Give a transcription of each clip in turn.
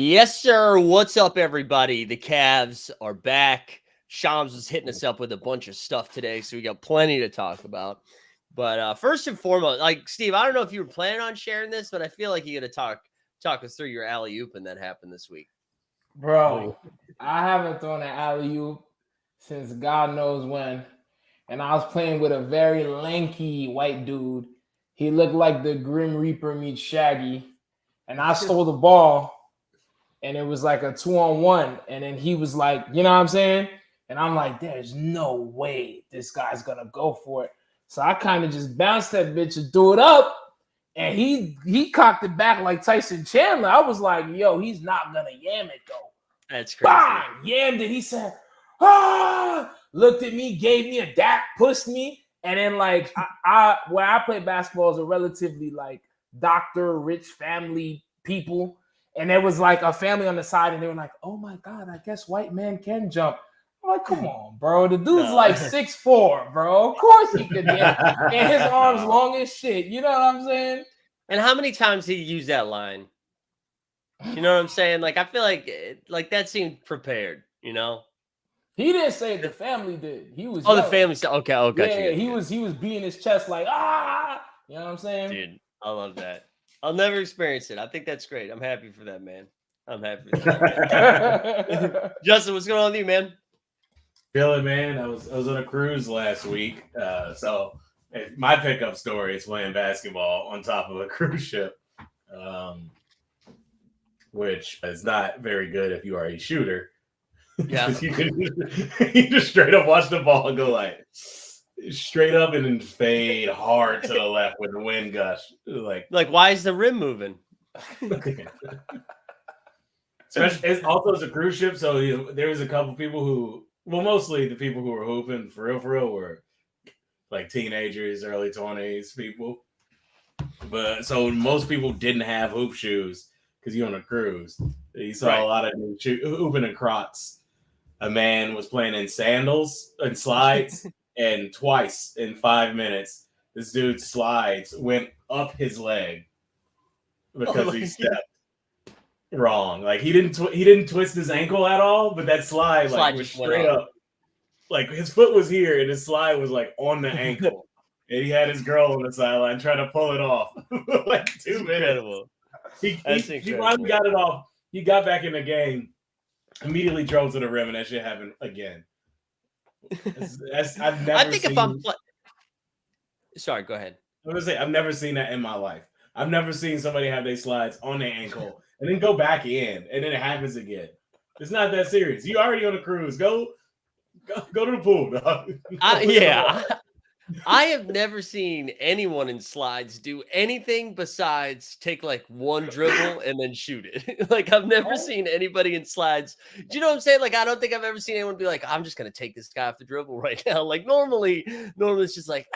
Yes, sir. What's up, everybody? The Cavs are back. Shams was hitting us up with a bunch of stuff today, so we got plenty to talk about. But first and foremost, like Steve, I don't know if you were planning on sharing this, but I feel like you got to talk us through your alley-oop and that happened this week. Bro, I haven't thrown an alley-oop since God knows when. And I was playing with a very lanky white dude. He looked like the Grim Reaper meets Shaggy. And I stole the ball. And it was like a 2-on-1. And then he was like, you know what I'm saying? And I'm like, there's no way this guy's going to go for it. So I kind of just bounced that bitch and threw it up. And he cocked it back like Tyson Chandler. I was like, yo, he's not going to yam it, though. That's crazy. Bang! Yammed it. He said, looked at me, gave me a dap, pushed me. And then, like, where I play basketball is a relatively, like, doctor, rich family people. And there was like a family on the side, and they were like, "Oh my God, I guess white man can jump." I'm like, "Come on, bro. The dude's like 6'4", bro. Of course he could get. And his arms long as shit. You know what I'm saying?" And how many times did he use that line? You know what I'm saying? Like, I feel like that seemed prepared. You know, he didn't say it, the family did. He was. Oh, yelling. The family said, "Okay, oh, got yeah, you." He was beating his chest like, ah. You know what I'm saying? Dude, I love that. I'll never experience it. I think that's great. I'm happy for that, man. I'm happy for that. Justin, what's going on with you, man? Feeling, man. I was on a cruise last week. So my pickup story is playing basketball on top of a cruise ship, which is not very good if you are a shooter. Yeah. you just straight up watch the ball go like straight up and then fade hard to the left with the wind gush. Like why is the rim moving? Especially, it's a cruise ship, so there was a couple people who, well, mostly the people who were hooping for real were like teenagers, early 20s people. But so most people didn't have hoop shoes because you're on a cruise. You saw a lot of hooping in Crocs. A man was playing in sandals and slides. And twice in 5 minutes, this dude's slides went up his leg because he stepped wrong. Like he didn't twist his ankle at all, but that slide like was straight up. Like his foot was here and his slide was like on the ankle. And he had his girl on the sideline trying to pull it off. Like 2 minutes. He finally got it off. He got back in the game, immediately drove to the rim, and that shit happened again. Sorry, go ahead. I'm gonna say I've never seen that in my life. I've never seen somebody have their slides on their ankle and then go back in, and then it happens again. It's not that serious. You already on a cruise. Go to the pool, dog. I have never seen anyone in slides do anything besides take like one dribble and then shoot it. Like I've never seen anybody in slides. Do you know what I'm saying? Like I don't think I've ever seen anyone be like, I'm just gonna take this guy off the dribble right now. Like normally it's just like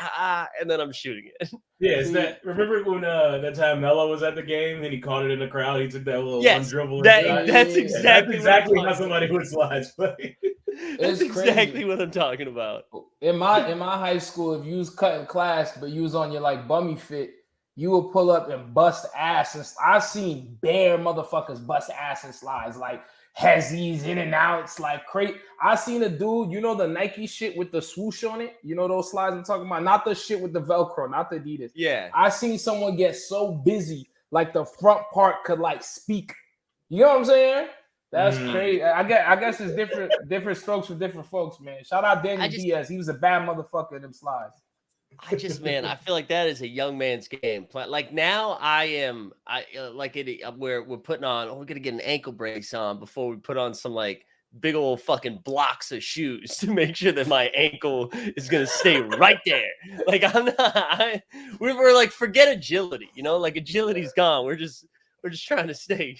and then I'm shooting it. Yeah, it's that. Remember when that time Melo was at the game and he caught it in the crowd? He took that little one dribble. That's exactly how somebody with slides play. That's exactly what I'm talking about. In my high school, if you was cutting class, but you was on your like bummy fit, you would pull up and bust ass. And I've seen bare motherfuckers bust ass and slides, like hezzies in and outs, like crazy. I seen a dude, you know the Nike shit with the swoosh on it? You know those slides I'm talking about? Not the shit with the Velcro, not the Adidas. Yeah. I seen someone get so busy, like the front part could like speak. You know what I'm saying? That's crazy. I guess it's different strokes for different folks, man. Shout out Daniel Diaz. He was a bad motherfucker in them slides. I feel like that is a young man's game. Like now we're putting on, we're going to get an ankle brace on before we put on some like big old fucking blocks of shoes to make sure that my ankle is going to stay right there. Like we're like, forget agility, you know, like agility's gone. We're just trying to stay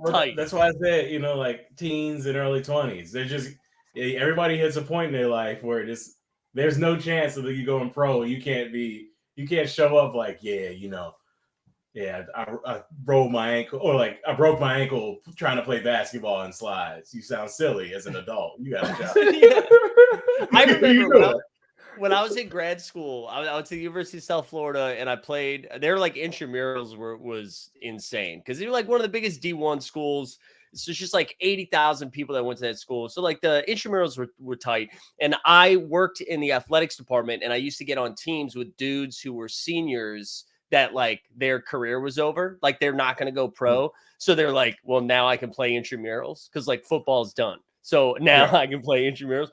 tight. That's why I said, you know, like teens and early 20s. They're just everybody hits a point in their life where There's no chance that you going pro. You can't show up like, I rolled my ankle, or like I broke my ankle trying to play basketball in slides. You sound silly as an adult. You got a job. I remember when I was in grad school, I went to the University of South Florida, and I played. Their like intramurals was insane because they were like one of the biggest D1 schools. So it's just like 80,000 people that went to that school. So like the intramurals were tight. And I worked in the athletics department, and I used to get on teams with dudes who were seniors that like their career was over. Like they're not going to go pro. So they're like, well, now I can play intramurals because like football's done. So now I can play intramurals.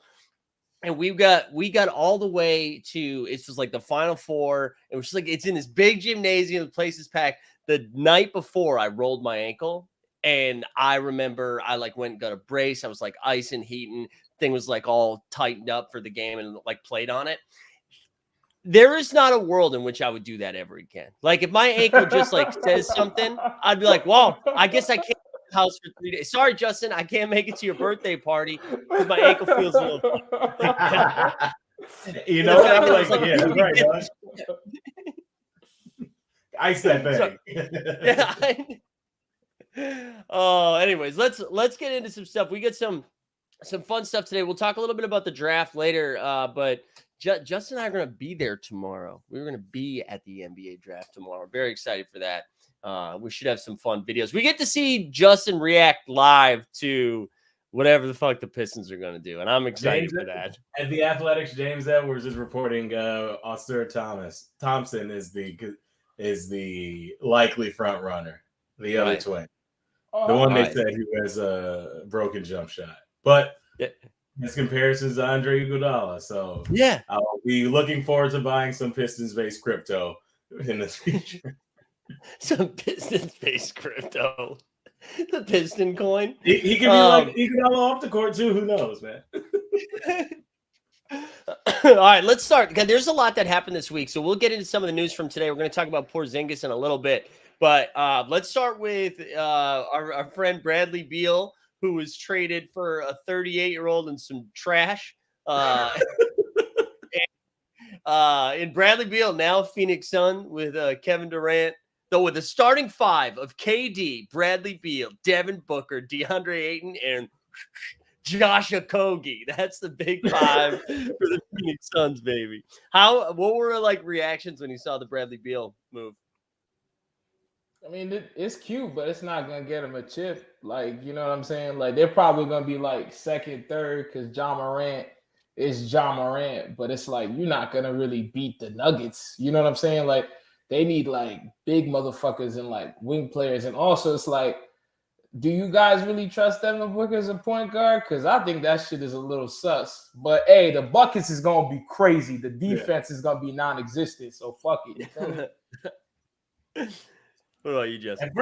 And we got all the way to, it's just like the Final Four. It was just like, it's in this big gymnasium. The place is packed. The night before, I rolled my ankle. And I remember I like went and got a brace. I was like ice and heating. Thing was like all tightened up for the game and like played on it. There is not a world in which I would do that ever again. Like if my ankle just like says something, I'd be like, well, I guess I can't leave the house for 3 days. Sorry, Justin, I can't make it to your birthday party because my ankle feels a little You know what? I'm like, yeah, right, dog. Ice that thing. Oh, anyways, let's get into some stuff. We get some fun stuff today. We'll talk a little bit about the draft later, but Justin and I are going to be there tomorrow. We're going to be at the NBA draft tomorrow. Very excited for that. We should have some fun videos. We get to see Justin react live to whatever the fuck the Pistons are going to do, and I'm excited for that. At the Athletics, James Edwards is reporting Oscar Thompson is the likely front runner, the other twin. The one they said who has a broken jump shot. But his comparisons to Andre Iguodala. So I'll be looking forward to buying some Pistons-based crypto in the future. Some Pistons-based crypto. The Piston coin. He can be like Iguodala off the court too. Who knows, man? All right, let's start. There's a lot that happened this week, so we'll get into some of the news from today. We're going to talk about Porzingis in a little bit. But let's start with our friend Bradley Beal, who was traded for a 38-year-old and some trash. And Bradley Beal, now Phoenix Sun with Kevin Durant. Though with the starting five of KD, Bradley Beal, Devin Booker, DeAndre Ayton, and Josh Okogie. That's the big five for the Phoenix Suns, baby. What were like reactions when you saw the Bradley Beal move? I mean, it's cute, but it's not gonna get him a chip. Like, you know what I'm saying? Like, they're probably gonna be like second, third, because Ja Morant is Ja Morant. But it's like you're not gonna really beat the Nuggets. You know what I'm saying? Like, they need like big motherfuckers and like wing players. And also, it's like, do you guys really trust Devin Booker as a point guard? Because I think that shit is a little sus. But hey, the buckets is gonna be crazy. The defense is gonna be non-existent. So fuck it. You feel me? What about you, Justin?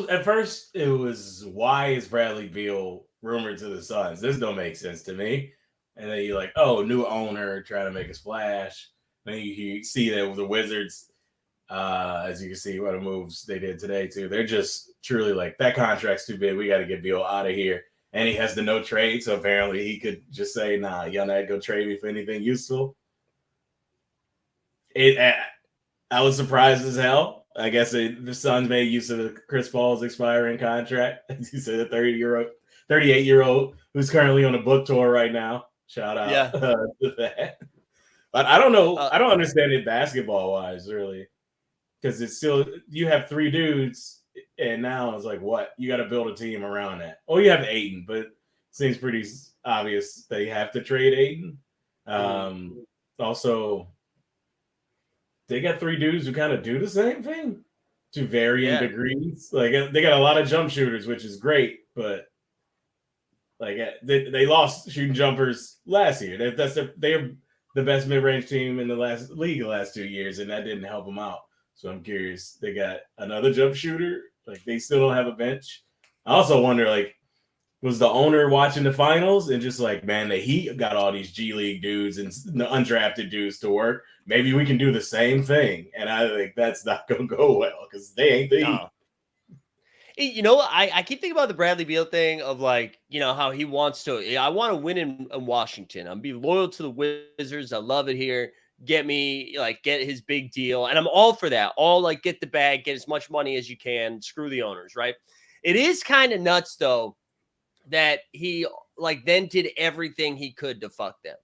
At first, it was, why is Bradley Beal rumored to the Suns? This don't make sense to me. And then you're like, oh, new owner trying to make a splash. Then you see that with the Wizards, as you can see what the moves they did today too. They're just truly like, that contract's too big. We got to get Beal out of here. And he has the no trade, so apparently he could just say, nah, y'all not go trade me for anything useful. I was surprised as hell. I guess the Suns made use of Chris Paul's expiring contract. As you said, a 38-year-old who's currently on a book tour right now. Shout out to that. But I don't know. I don't understand it basketball-wise, really. Because it's still, you have three dudes, and now it's like, what? You got to build a team around that. Oh, you have Ayton, but it seems pretty obvious they have to trade Ayton. Also, they got three dudes who kind of do the same thing to varying degrees. Like, they got a lot of jump shooters, which is great, but like they lost shooting jumpers last year. They're the best mid-range team in the last 2 years, and that didn't help them out. So I'm curious. They got another jump shooter. Like, they still don't have a bench. I also wonder, like, was the owner watching the finals and just like, man, the Heat got all these G League dudes and the undrafted dudes to work. Maybe we can do the same thing. And I think that's not going to go well because they ain't the Heat. You know, I keep thinking about the Bradley Beal thing of like, you know, how he wants to. I want to win in Washington. I'm be loyal to the Wizards. I love it here. Get me like get his big deal, and I'm all for that. All like get the bag, get as much money as you can. Screw the owners, right? It is kind of nuts though that he like then did everything he could to fuck them.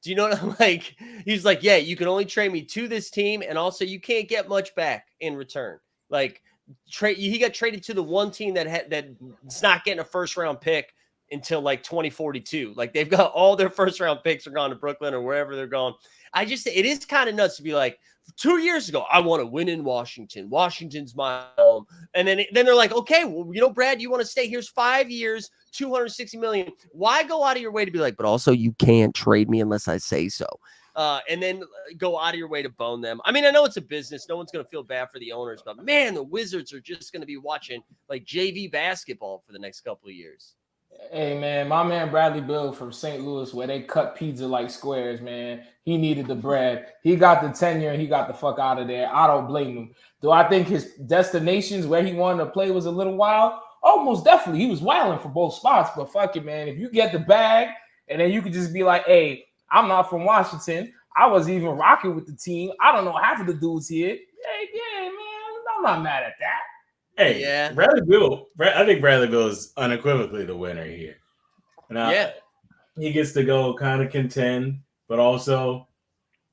Do you know what I'm like? He's like, yeah, you can only trade me to this team, and also you can't get much back in return. Like, he got traded to the one team that's not getting a first round pick until like 2042. Like, they've got all their first round picks are gone to Brooklyn or wherever they're going. It is kind of nuts to be like, 2 years ago, I want to win in Washington. Washington's my home. And then they're like, okay, well, you know, Brad, you want to stay? Here's 5 years, 260 million. Why go out of your way to be like, but also you can't trade me unless I say so. And then go out of your way to bone them. I mean, I know it's a business. No one's going to feel bad for the owners, but man, the Wizards are just going to be watching like JV basketball for the next couple of years. Hey, man, my man Bradley Beal from St. Louis, where they cut pizza like squares, man. He needed the bread. He got the tenure, and he got the fuck out of there. I don't blame him. Do I think his destinations where he wanted to play was a little wild? Oh, most definitely. He was wilding for both spots, but fuck it, man. If you get the bag, and then you could just be like, hey, I'm not from Washington. I wasn't even rocking with the team. I don't know half of the dudes here. Hey, yeah, man, I'm not mad at that. Hey, yeah, Bradley Beal. I think Bradley Beal is unequivocally the winner here. Now, yeah, he gets to go kind of contend, but also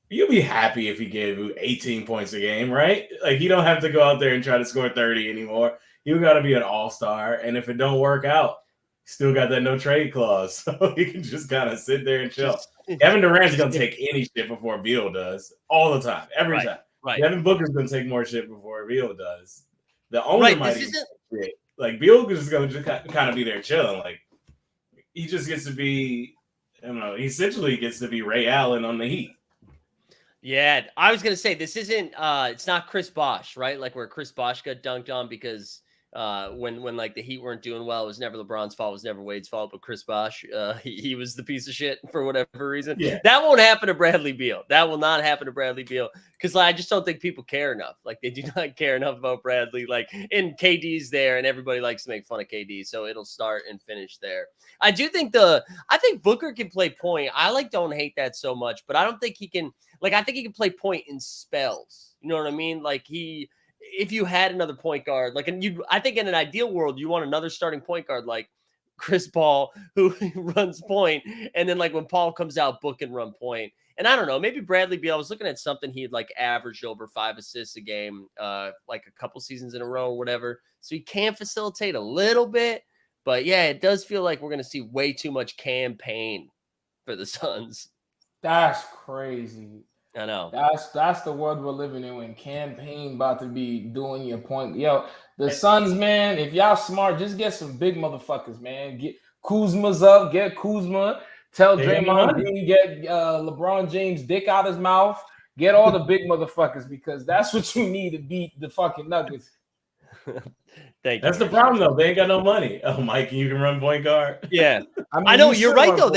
you'll be happy if he gave you 18 points a game, right? Like, you don't have to go out there and try to score 30 anymore. You got to be an all-star, and if it don't work out, still got that no trade clause, so you can just kind of sit there and chill. Kevin Durant's gonna take any shit before Beal does, all the time, every time. Right. Devin Booker's gonna take more shit before Beal does. The owner might even shit. Like, Beal is just gonna kind of be there chilling. Like, he just gets to be, I don't know, he essentially gets to be Ray Allen on the Heat. Yeah, I was gonna say this isn't. It's not Chris Bosh, right? Like where Chris Bosh got dunked on because when like the Heat weren't doing well, it was never LeBron's fault, it was never Wade's fault, but Chris Bosh, he was the piece of shit for whatever reason. Yeah. That won't happen to Bradley Beal. That will not happen to Bradley Beal because I just don't think people care enough. Like they do not care enough about Bradley. Like, and KD's there, and everybody likes to make fun of KD, so it'll start and finish there. I think Booker can play point. I don't hate that so much, but I don't think he can. Like, I think he can play point in spells. You know what I mean? Like if you had another point guard, like, and I think in an ideal world, you want another starting point guard like Chris Paul who runs point, and then like when Paul comes out, Book and run point. And I don't know, maybe Bradley Beal. I was looking at something he had like averaged over 5 assists a game, like a couple seasons in a row or whatever. So he can facilitate a little bit, but yeah, it does feel like we're gonna see way too much campaign for the Suns. That's crazy. I know. That's the world we're living in when campaign about to be doing your point. Yo, the Suns, man, if y'all smart, just get some big motherfuckers, man. Get Kuzma's up, get Kuzma. Tell Draymond Green, get LeBron James' dick out his mouth. Get all the big motherfuckers because that's what you need to beat the fucking Nuggets. Thank you. That's the problem, though. They ain't got no money. Oh, Mike, you can run point guard. Yeah, I know you're right though.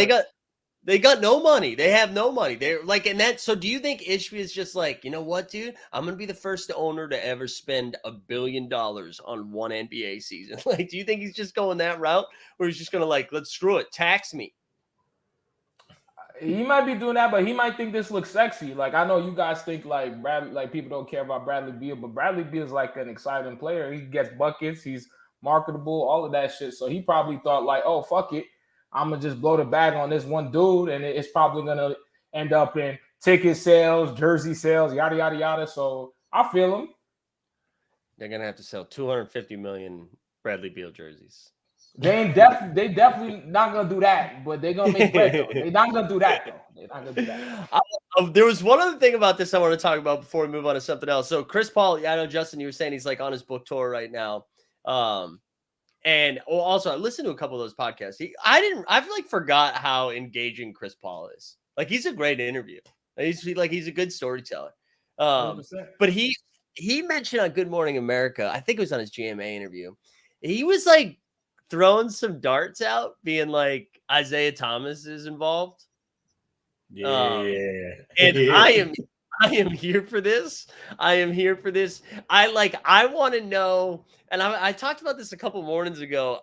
They got no money. They have no money. They're like, and that. So, do you think Ishvi is just like, you know what, dude? I'm gonna be the first owner to ever spend $1 billion on one NBA season. Like, do you think he's just going that route, or he's just gonna like, let's screw it, tax me? He might be doing that, but he might think this looks sexy. Like, I know you guys think like Bradley, like people don't care about Bradley Beal, but Bradley Beal is like an exciting player. He gets buckets. He's marketable, all of that shit. So he probably thought like, oh fuck it. I'm going to just blow the bag on this one dude, and it's probably going to end up in ticket sales, jersey sales, yada, yada, yada. So I feel him. They're going to have to sell 250 million Bradley Beal jerseys. They definitely not going to do that, but they're going to make bread, though. They're not going to do that, though. They're not going to do that. There was one other thing about this I want to talk about before we move on to something else. So Chris Paul, I know, Justin, you were saying he's like on his book tour right now. And also, I listened to a couple of those podcasts. I've like forgot how engaging Chris Paul is. Like, he's a great interview. He's a good storyteller. But he mentioned on Good Morning America, I think it was on his GMA interview, he was like throwing some darts out, being like Isaiah Thomas is involved. Yeah. And I I am here for this. I am here for this. I want to know, and I talked about this a couple mornings ago.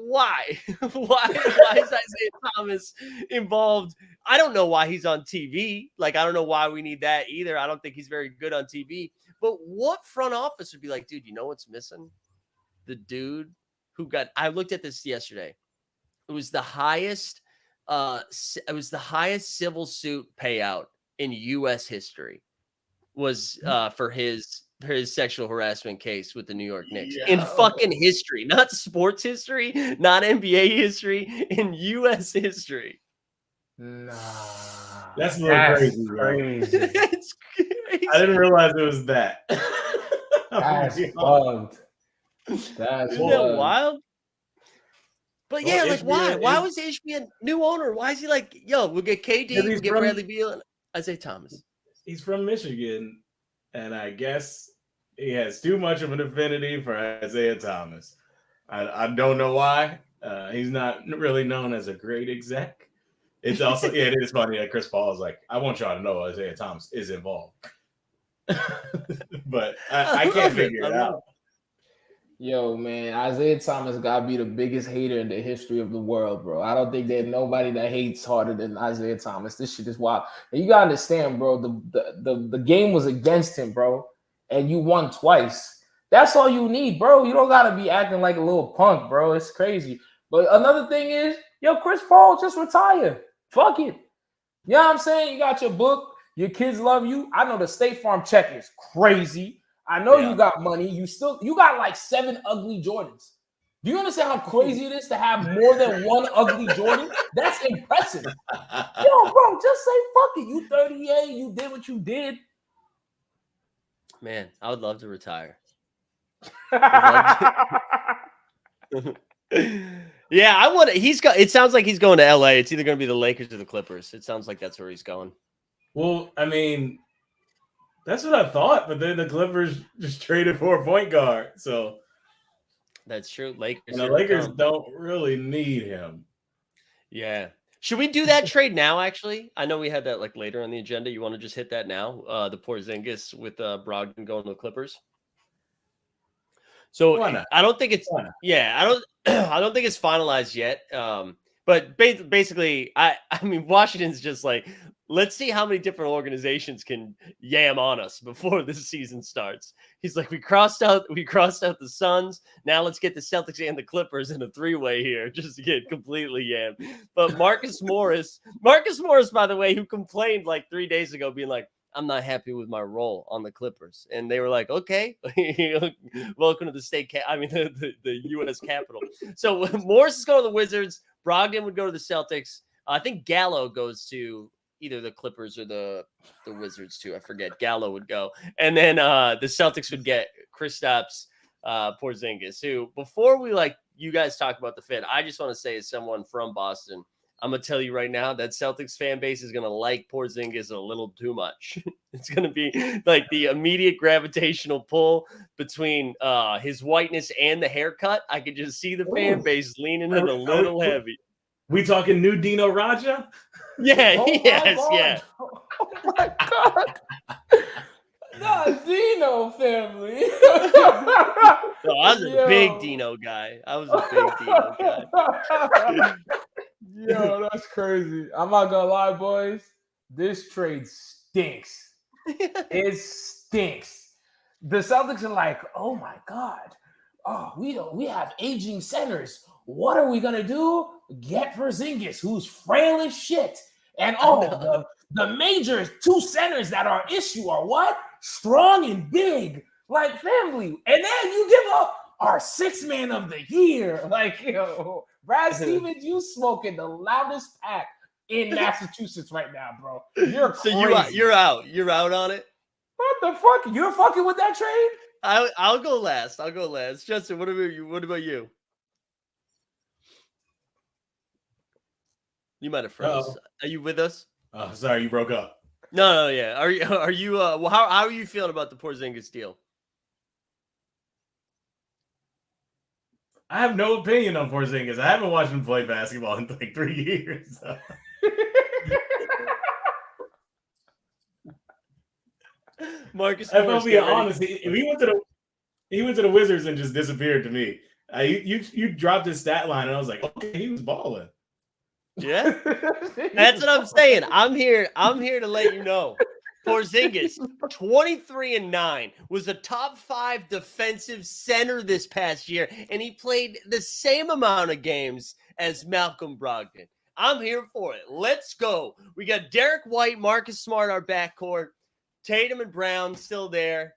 Why? Why is Isaiah Thomas involved? I don't know why he's on TV. Like, I don't know why we need that either. I don't think he's very good on TV. But what front office would be like, dude, you know what's missing? The dude who got, I looked at this yesterday. It was the highest civil suit payout in US history was for his sexual harassment case with the New York Knicks in fucking history, not sports history, not NBA history, in US history. Nah, that's a little crazy. It's crazy. I didn't realize it was that. That's bugged. That's Isn't that wild? But yeah, like HBN, why was HBN new owner? Why is he like, yo, we'll get KD, we'll get Bradley Beal, and Isaiah Thomas? He's from Michigan, and I guess he has too much of an affinity for Isaiah Thomas. I don't know why. He's not really known as a great exec. It's also, yeah, it is funny that Chris Paul is like, I want y'all to know Isaiah Thomas is involved. But I can't figure it out. Yo, man, Isaiah Thomas gotta be the biggest hater in the history of the world, bro. I don't think there's nobody that hates harder than Isaiah Thomas. This shit is wild. And you gotta understand, bro, the game was against him, bro, and you won twice. That's all you need, bro. You don't gotta be acting like a little punk, bro. It's crazy. But another thing is, yo, Chris Paul, just retire. Fuck it. You know what I'm saying? You got your book. Your kids love you. I know the State Farm check is crazy. I know you got money. You got like 7 ugly Jordans. Do you understand how crazy it is to have more than one ugly Jordan? That's impressive. Yo, bro, just say fuck it. You 38. You did what you did. Man, I would love to retire. Yeah, I want to. It sounds like he's going to LA. It's either going to be the Lakers or the Clippers. It sounds like that's where he's going. Well, I mean, that's what I thought, but then the Clippers just traded for a point guard. So that's true. Lakers. And the Lakers don't really need him. Yeah. Should we do that trade now, actually? I know we had that like later on the agenda. You want to just hit that now? The Porzingis with Brogdon going to the Clippers. So I don't think it's I don't think it's finalized yet. But basically, I mean, Washington's just like, let's see how many different organizations can yam on us before this season starts. He's like, we crossed out the Suns. Now let's get the Celtics and the Clippers in a 3-way here, just to get completely yammed. But Marcus Morris, by the way, who complained like 3 days ago, being like, I'm not happy with my role on the Clippers. And they were like, okay, welcome to the the U.S. Capitol. So Morris is going to the Wizards. Brogdon would go to the Celtics. I think Gallo goes to either the Clippers or the Wizards too. I forget. Gallo would go. And then the Celtics would get Kristaps Porzingis, who, before we you guys talk about the fit, I just want to say, as someone from Boston, I'm going to tell you right now that Celtics fan base is going to like Porzingis a little too much. It's going to be like the immediate gravitational pull between his whiteness and the haircut. I could just see the fan base leaning in a little heavy. We talking new Dino Raja? Yeah, yeah. Oh my God. Not Dino family. No, I was a big Dino guy. Yo, that's crazy. I'm not gonna lie, boys. This trade stinks. It stinks. The Celtics are like, oh my God. Oh, we have aging centers. What are we gonna do? Get Porzingis, who's frail as shit. And the major 2 centers that are issue are what? Strong and big, like family. And then you give up our 6th man of the year. Like, yo, Brad Stevens, you smoking the loudest pack in Massachusetts right now, bro. You're crazy. You're out. You're out on it. What the fuck? You're fucking with that trade? I'll go last. Justin, what about you? You might have froze. Are you with us? Oh, sorry, you broke up. No, yeah. Are you how are you feeling about the Porzingis deal? I have no opinion on Porzingis. I haven't watched him play basketball in like 3 years. So. Marcus If Morris, I'm being honest, if he went to the Wizards and just disappeared to me. You dropped his stat line, and I was like, okay, he was balling. Yeah, that's what I'm saying. I'm here to let you know. Porzingis, 23-9, was a top 5 defensive center this past year, and he played the same amount of games as Malcolm Brogdon. I'm here for it. Let's go. We got Derek White, Marcus Smart, our backcourt. Tatum and Brown still there.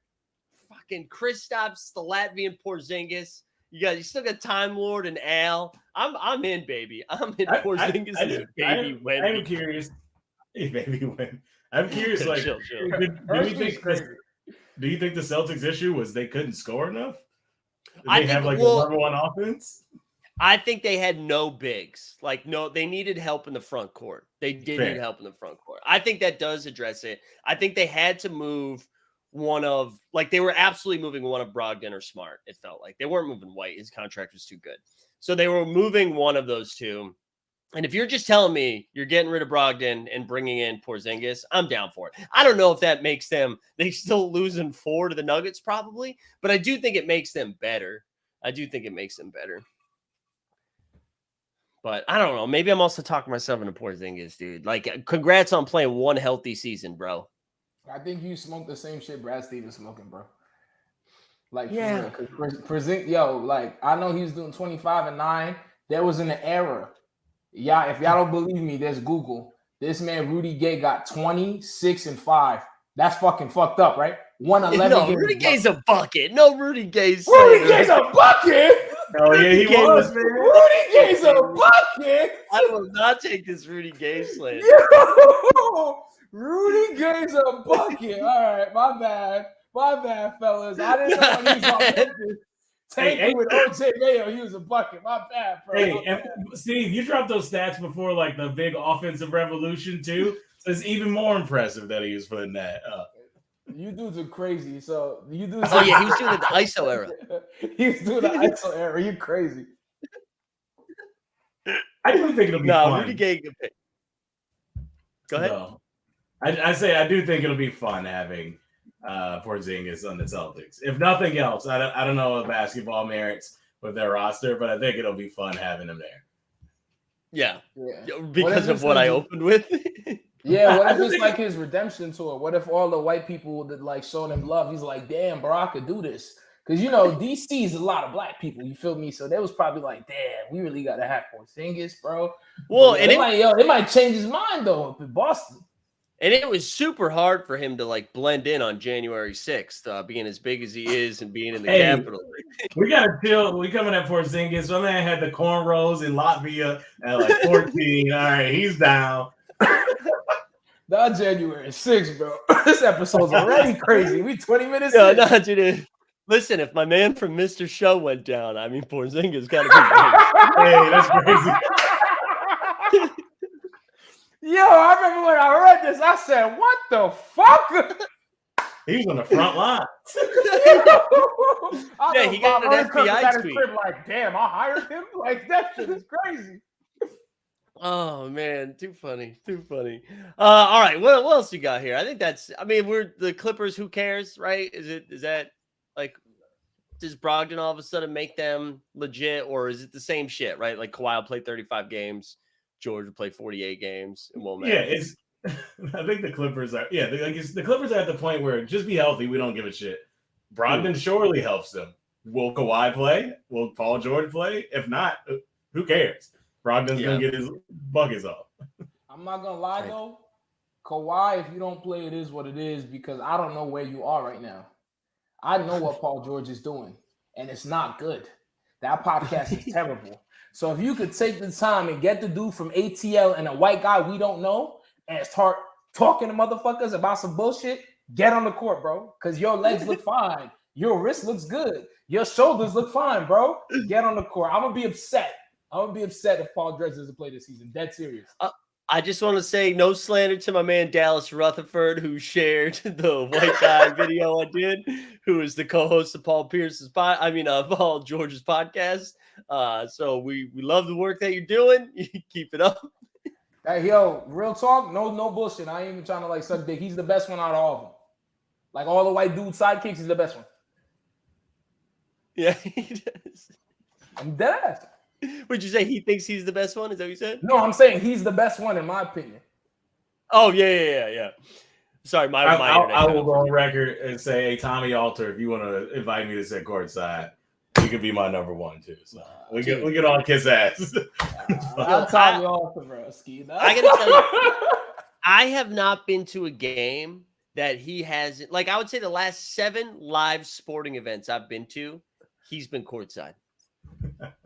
Fucking Kristaps, the Latvian Porzingis. You still got Time Lord and Al. I'm in, baby. I'm in. Porzingis is a baby win. I'm curious. Hey, baby win. I'm curious. Like, chill. Do you think the Celtics' issue was they couldn't score enough? Did I they think, have like the number one offense? I think they had no bigs. Like, no, they needed help in the front court. They did need help in the front court. I think that does address it. I think they had to move they were absolutely moving one of Brogdon or Smart. It felt like they weren't moving White. His contract was too good. So they were moving one of those two. And if you're just telling me you're getting rid of Brogdon and bringing in Porzingis, I'm down for it. I don't know if that makes them, they still losing 4 to the Nuggets probably, but I do think it makes them better. But I don't know. Maybe I'm also talking myself into Porzingis, dude. Like, congrats on playing one healthy season, bro. I think you smoked the same shit Brad Stevens smoking, bro. Like, yeah. Like, I know he was doing 25-9. There was an era. Yeah, if y'all don't believe me, there's Google. This man, Rudy Gay, got 26-5. That's fucking fucked up, right? 111. No, Rudy Gay's a bucket. No, Rudy Gay's a bucket. Oh yeah, he was, man. Rudy Gay's a bucket. I will not take this Rudy Gay slant. Yo, Rudy Gay's a bucket. All right, my bad, fellas. I didn't know when he was on Memphis. Tanking with OJ Mayo, he was a bucket. My bad, bro. Hey, Steve, you dropped those stats before, like the big offensive revolution too. So it's even more impressive that he was putting that up. You dudes are crazy. So you dudes. Oh yeah, he was doing the ISO era. He was doing the ISO era. You crazy? I do think it'll be fun. Rudy Gay. Go ahead. No. I say I do think it'll be fun having Porzingis on the Celtics. If nothing else, I don't know what basketball merits with their roster, but I think it'll be fun having him there. Yeah. Because of what I opened with. Yeah, what if it's like his redemption tour? What if all the white people that like showed him love, he's like, damn, bro, I could do this. Because, you know, DC is a lot of black people, you feel me? So they was probably like, damn, we really got to have Porzingis, bro. Well, but, and it might change his mind, though, up in Boston. And it was super hard for him to like blend in on January 6th, being as big as he is and being in the capital. We got to chill. We coming at Porzingis. My man had the cornrows in Latvia at like 14. All right, he's down. Not January 6th, bro. This episode's already crazy. We 20 minutes in. No, dude. Listen, if my man from Mr. Show went down, I mean, Porzingis got to be big. Hey, that's crazy. Yo, I remember when I read this, I said, what the fuck? He was on the front line. Yeah, he got an FBI tweet. Like, damn, I hired him? Like, that shit is crazy. Oh, man, too funny. All right, what else you got here? I think we're the Clippers, who cares, right? Is that, like, does Brogdon all of a sudden make them legit, or is it the same shit, right? Like, Kawhi will play 35 games. George will play 48 games. It won't matter. Yeah, I think the Clippers are. Yeah, the Clippers are at the point where just be healthy. We don't give a shit. Brogdon surely helps them. Will Kawhi play? Will Paul George play? If not, who cares? Brogdon's gonna get his buckets off. I'm not gonna lie though, Kawhi, if you don't play, it is what it is because I don't know where you are right now. I know what Paul George is doing, and it's not good. That podcast is terrible. So if you could take the time and get the dude from ATL and a white guy we don't know and start talking to motherfuckers about some bullshit, get on the court, bro. Because your legs look fine. Your wrist looks good. Your shoulders look fine, bro. Get on the court. I'm going to be upset. If Paul George doesn't play this season. Dead serious. I just want to say no slander to my man Dallas Rutherford, who shared the white guy video I did, who is the co-host of Paul George's podcast. So we love the work that you're doing. Keep it up. Hey, yo, real talk, no bullshit. I ain't even trying to like suck dick. He's the best one out of all of them. Like all the white dude sidekicks, he's the best one. Yeah, he does. I'm dead ass. Would you say he thinks he's the best one? Is that what you said? No, I'm saying he's the best one in my opinion. Oh, yeah. Sorry, my internet. I will go on record and say, hey, Tommy Alter, if you want to invite me to sit courtside, you can be my number one too. So we get on kiss ass. I'll Tommy Alter, bro. I gotta tell you, I have not been to a game that he hasn't. Like, I would say the last 7 live sporting events I've been to, he's been courtside.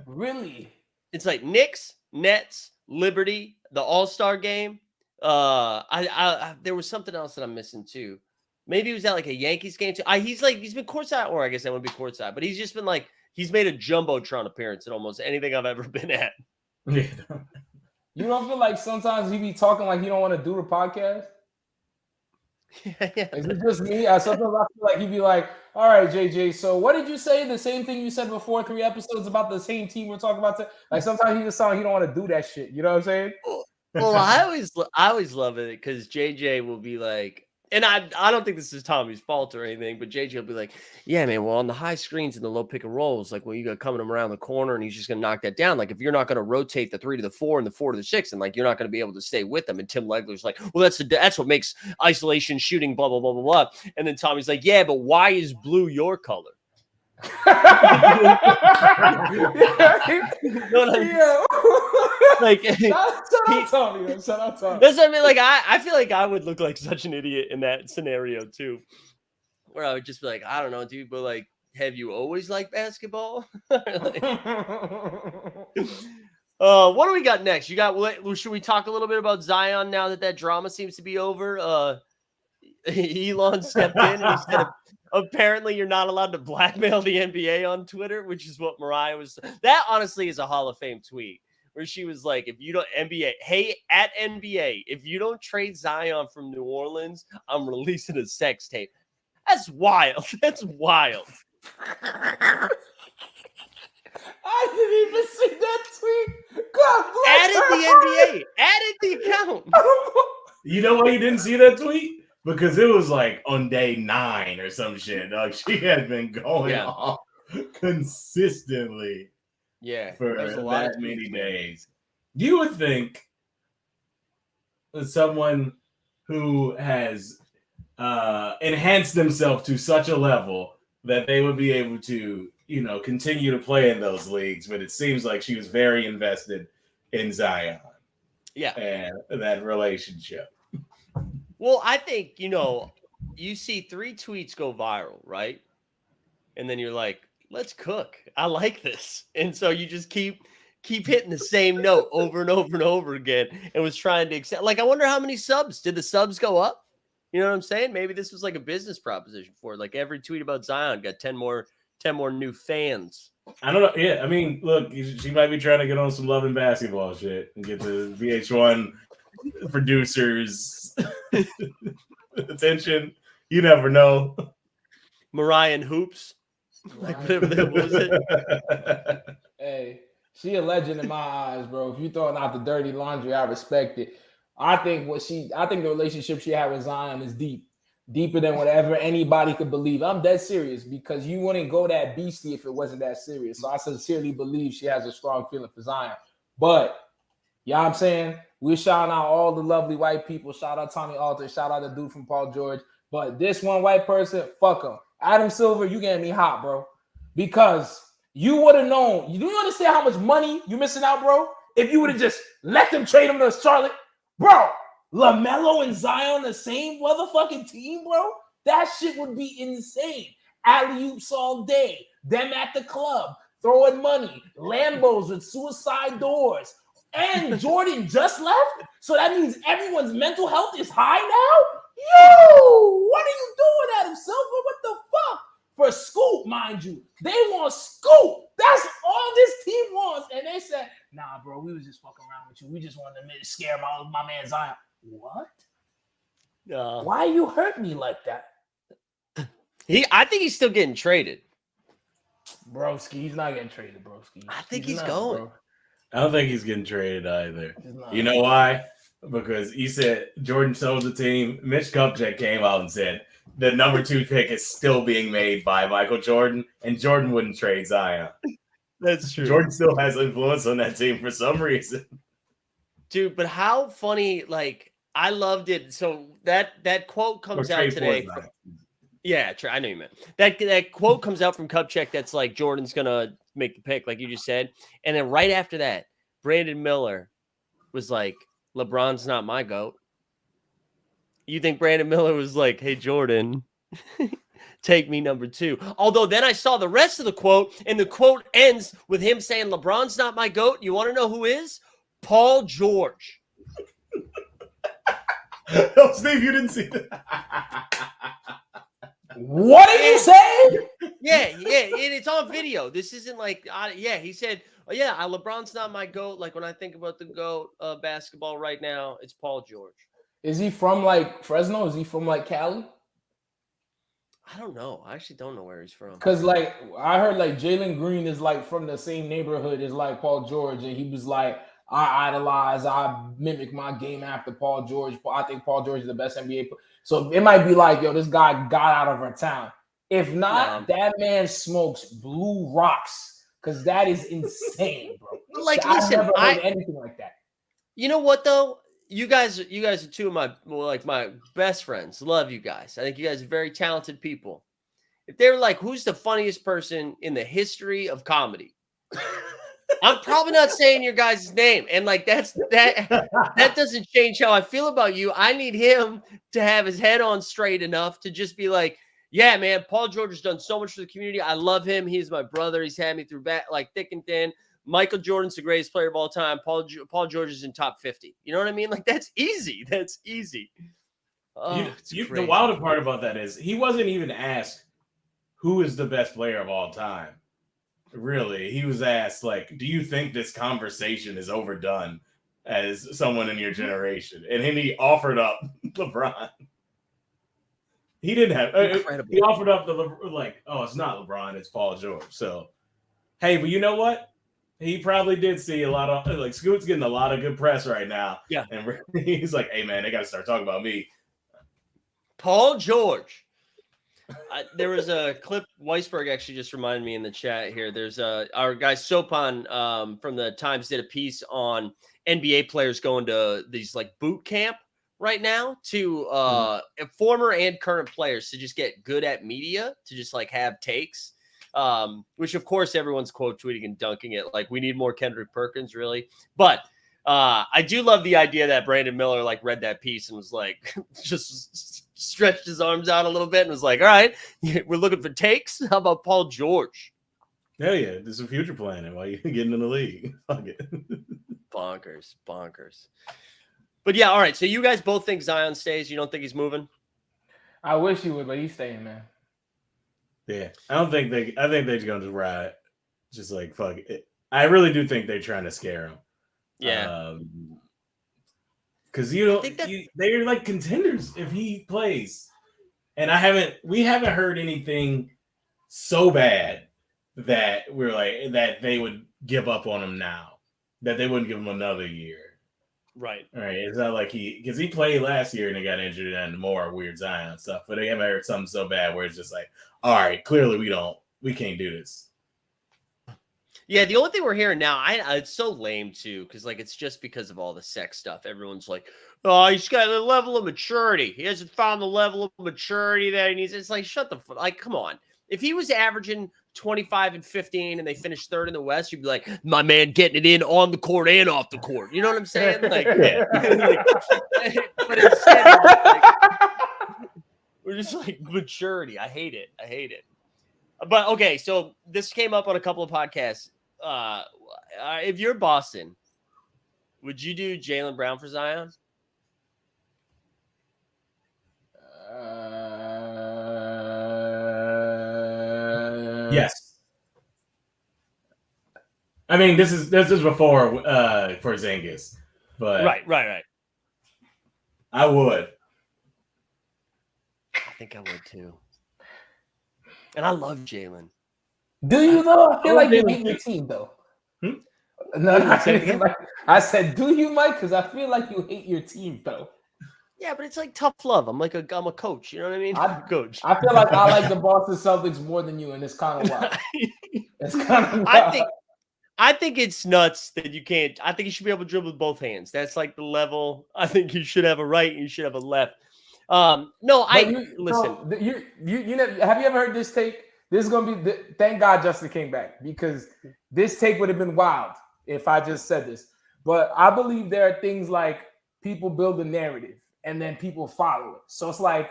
Really? It's like Knicks, Nets, Liberty, the All-Star game. There was something else that I'm missing too. Maybe he was at like a Yankees game too. He's been courtside, or I guess that would be courtside, but he's just been like, he's made a Jumbotron appearance at almost anything I've ever been at. You don't feel like sometimes he be talking like he don't want to do the podcast? Yeah. Is it just me? Sometimes I feel like he'd be like, all right, JJ, so what did you say? The same thing you said before 3 episodes about the same team we're talking about. Like sometimes he just sounds like he don't want to do that shit. You know what I'm saying? Well, I always love it because JJ will be like, and I don't think this is Tommy's fault or anything, but JJ will be like, yeah, man, well, on the high screens and the low pick and rolls, like, well, you got coming him around the corner and he's just going to knock that down. Like, if you're not going to rotate the 3 to the 4 and the 4 to the 6, and like, you're not going to be able to stay with them. And Tim Legler's like, well, that's what makes isolation shooting, blah, blah, blah, blah, blah. And then Tommy's like, yeah, but why is blue your color? You know what I mean? Like, shout out Tommy. That's what I mean. Like, I feel like I would look like such an idiot in that scenario too, where I would just be like, I don't know, dude, but like, have you always liked basketball? Like, what do we got next? Should we talk a little bit about Zion now that drama seems to be over? Elon stepped in and he said, apparently you're not allowed to blackmail the NBA on Twitter, which is what Mariah was. That honestly is a Hall of Fame tweet where she was like, if you don't hey, at NBA, if you don't trade Zion from New Orleans, I'm releasing a sex tape. That's wild. That's wild. I didn't even see that tweet. God bless Added the NBA. Added the account. You know why you didn't see that tweet? Because it was like on day 9 or some shit. Like she had been going off consistently for that many days. You would think that someone who has enhanced themselves to such a level that they would be able to, continue to play in those leagues. But it seems like she was very invested in Zion. Yeah. And that relationship. Well, I think, you see 3 tweets go viral, right? And then you're like, let's cook. I like this. And so you just keep hitting the same note over and over and over again and was trying to accept. Like, I wonder how many subs. Did the subs go up? You know what I'm saying? Maybe this was like a business proposition for it. Like every tweet about Zion got 10 more new fans. I don't know. Yeah, I mean, look, she might be trying to get on some Love and Basketball shit and get the VH1 producers attention. You never know. Mariah and Hoops. Like whatever that was it. Hey, she a legend in my eyes, bro. If you throwing out the dirty laundry, I respect it. I think the relationship she had with Zion is deeper than whatever anybody could believe. I'm dead serious because you wouldn't go that beastie if it wasn't that serious. So I sincerely believe she has a strong feeling for Zion. But, you know what I'm saying? We're shouting out all the lovely white people. Shout out Tommy Alter. Shout out the dude from Paul George. But this one white person, fuck him. Adam Silver, you getting me hot, bro. Because you would have known. Do you understand how much money you missing out, bro? If you would have just let them trade him to Charlotte. Bro, LaMelo and Zion the same motherfucking team, bro? That shit would be insane. Alley-oops all day. Them at the club. Throwing money. Lambos with suicide doors. And Jordan just left? So that means everyone's mental health is high now? Yo! What are you doing, Adam Silver? What the fuck? For Scoop, mind you. They want Scoop. That's all this team wants. And they said, nah, bro, we was just fucking around with you. We just wanted to scare my man Zion. What? Why you hurt me like that? I think he's still getting traded. Broski, he's not getting traded, Broski. I think he's going. Bro. I don't think he's getting traded either. You know why? Because you said Jordan sold the team. Mitch Kupchak came out and said the number 2 pick is still being made by Michael Jordan, and Jordan wouldn't trade Zion. That's true. Jordan still has influence on that team for some reason. Dude, but how funny, like, I loved it. So that quote comes out today. Yeah, I know you meant. That quote comes out from Kupchak that's like, Jordan's going to make the pick, like you just said. And then right after that, Brandon Miller was like, LeBron's not my GOAT. You think Brandon Miller was like, hey, Jordan, take me number 2. Although then I saw the rest of the quote, and the quote ends with him saying, LeBron's not my GOAT. You want to know who is? Paul George. Oh, Steve, you didn't see that. What did you say? Yeah, and it's on video. This isn't like, he said, oh, yeah, LeBron's not my GOAT. Like, when I think about the GOAT of basketball right now, it's Paul George. Is he from like Fresno? Is he from like Cali? I don't know. I actually don't know where he's from. Because like I heard like Jalen Green is like from the same neighborhood as like Paul George, and he was like, I mimic my game after Paul George. I think Paul George is the best NBA player. So it might be like, yo, this guy got out of our town. If not, that man smokes blue rocks, because that is insane, bro. Like, I've listen, never heard anything like that. You know what though? You guys are 2 of my best friends. Love you guys. I think you guys are very talented people. If they were like, who's the funniest person in the history of comedy? I'm probably not saying your guys' name. And like that doesn't change how I feel about you. I need him to have his head on straight enough to just be like, yeah, man, Paul George has done so much for the community. I love him. He's my brother. He's had me through like thick and thin. Michael Jordan's the greatest player of all time. Paul George is in top 50. You know what I mean? Like, that's easy. That's easy. Oh, the wilder part about that is he wasn't even asked who is the best player of all time. Really, he was asked, like, do you think this conversation is overdone as someone in your generation? And then he offered up LeBron. He didn't have. He offered up it's not LeBron, it's Paul George. So, hey, but you know what? He probably did see a lot of, like, Scoot's getting a lot of good press right now. Yeah. And he's like, hey, man, they got to start talking about me. Paul George. There was a clip, Weisberg actually just reminded me in the chat here. There's our guy Sopan from the Times did a piece on NBA players going to these like boot camp right now to former and current players to just get good at media, to just like have takes. Which of course everyone's quote tweeting and dunking it. Like, we need more Kendrick Perkins, really. But I do love the idea that Brandon Miller like read that piece and was like, just stretched his arms out a little bit and was like, all right, we're looking for takes. How about Paul George? Hell yeah, there's some future planning while you're getting in the league. Fuck it. Bonkers. But yeah, all right. So you guys both think Zion stays. You don't think he's moving? I wish he would, but he's staying, man. Yeah, I think they're going to ride. Just like, fuck it. I really do think they're trying to scare him. Yeah. Because they're like contenders if he plays. And we haven't heard anything so bad that we're like, that they would give up on him now, that they wouldn't give him another year. Right. All right. It's not like because he played last year and he got injured and more weird Zion stuff, but they haven't heard something so bad where it's just like, all right, clearly we can't do this. Yeah, the only thing we're hearing now, it's so lame too, because like it's just because of all the sex stuff. Everyone's like, oh, he's got a level of maturity. He hasn't found the level of maturity that he needs. It's like, shut the fuck. Like, come on. If he was averaging 25 and 15 and they finished thord in the West, you'd be like, my man getting it in on the court and off the court. You know what I'm saying? Like, yeah. But instead, we're just like maturity. I hate it. But okay, so this came up on a couple of podcasts. If you're Boston, would you do Jaylen Brown for Zion? Yes. I mean, this is before Porzingis, but right. I would. I think I would too. And I love Jaylen. Do you though? I feel like you hate your team though. No, I said, do you, Mike? Because I feel like you hate your team though. Yeah, but it's like tough love. I'm a coach. You know what I mean? Coach. I feel like I like the Boston Celtics more than you, and it's kind of wild. It's kind of wild. I think it's nuts that you can't. I think you should be able to dribble with both hands. That's like the level. I think you should have a right and you should have a left. No, listen. So you know, have you ever heard this take? This is gonna be thank God Justin came back, because this take would have been wild if I just said this. But I believe there are things like people build a narrative and then people follow it. So it's like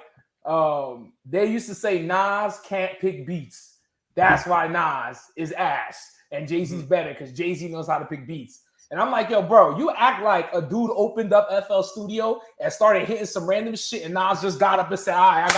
they used to say Nas can't pick beats. That's why Nas is ass and Jay-Z's better because Jay-Z knows how to pick beats. And I'm like, yo, bro, you act like a dude opened up FL Studio and started hitting some random shit, and Nas just got up and said, all right,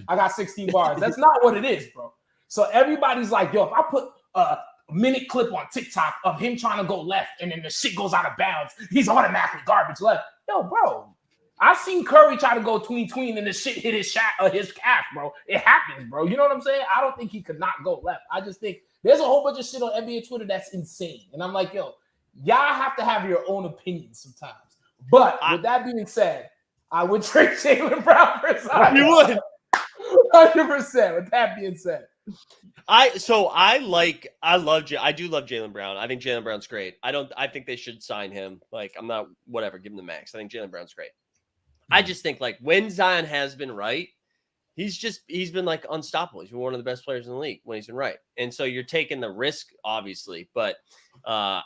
I got 16 bars. That's not what it is, bro. So everybody's like, yo, if I put a minute clip on TikTok of him trying to go left and then the shit goes out of bounds, he's automatically garbage left. Yo, bro, I seen Curry try to go tween and the shit hit his calf, bro. It happens, bro. You know what I'm saying? I don't think he could not go left. I just think there's a whole bunch of shit on NBA Twitter that's insane. And I'm like, yo, y'all have to have your own opinions sometimes. But with that being said, I would trade Jaylen Brown for Zion. You would. 100%. With that being said. I do love Jaylen Brown. I think Jaylen Brown's great. I think they should sign him. Like, I'm not, whatever, give him the max. I think Jaylen Brown's great. I just think, like, when Zion has been right, he's been like unstoppable. He's been one of the best players in the league when he's been right. And so you're taking the risk, obviously, but I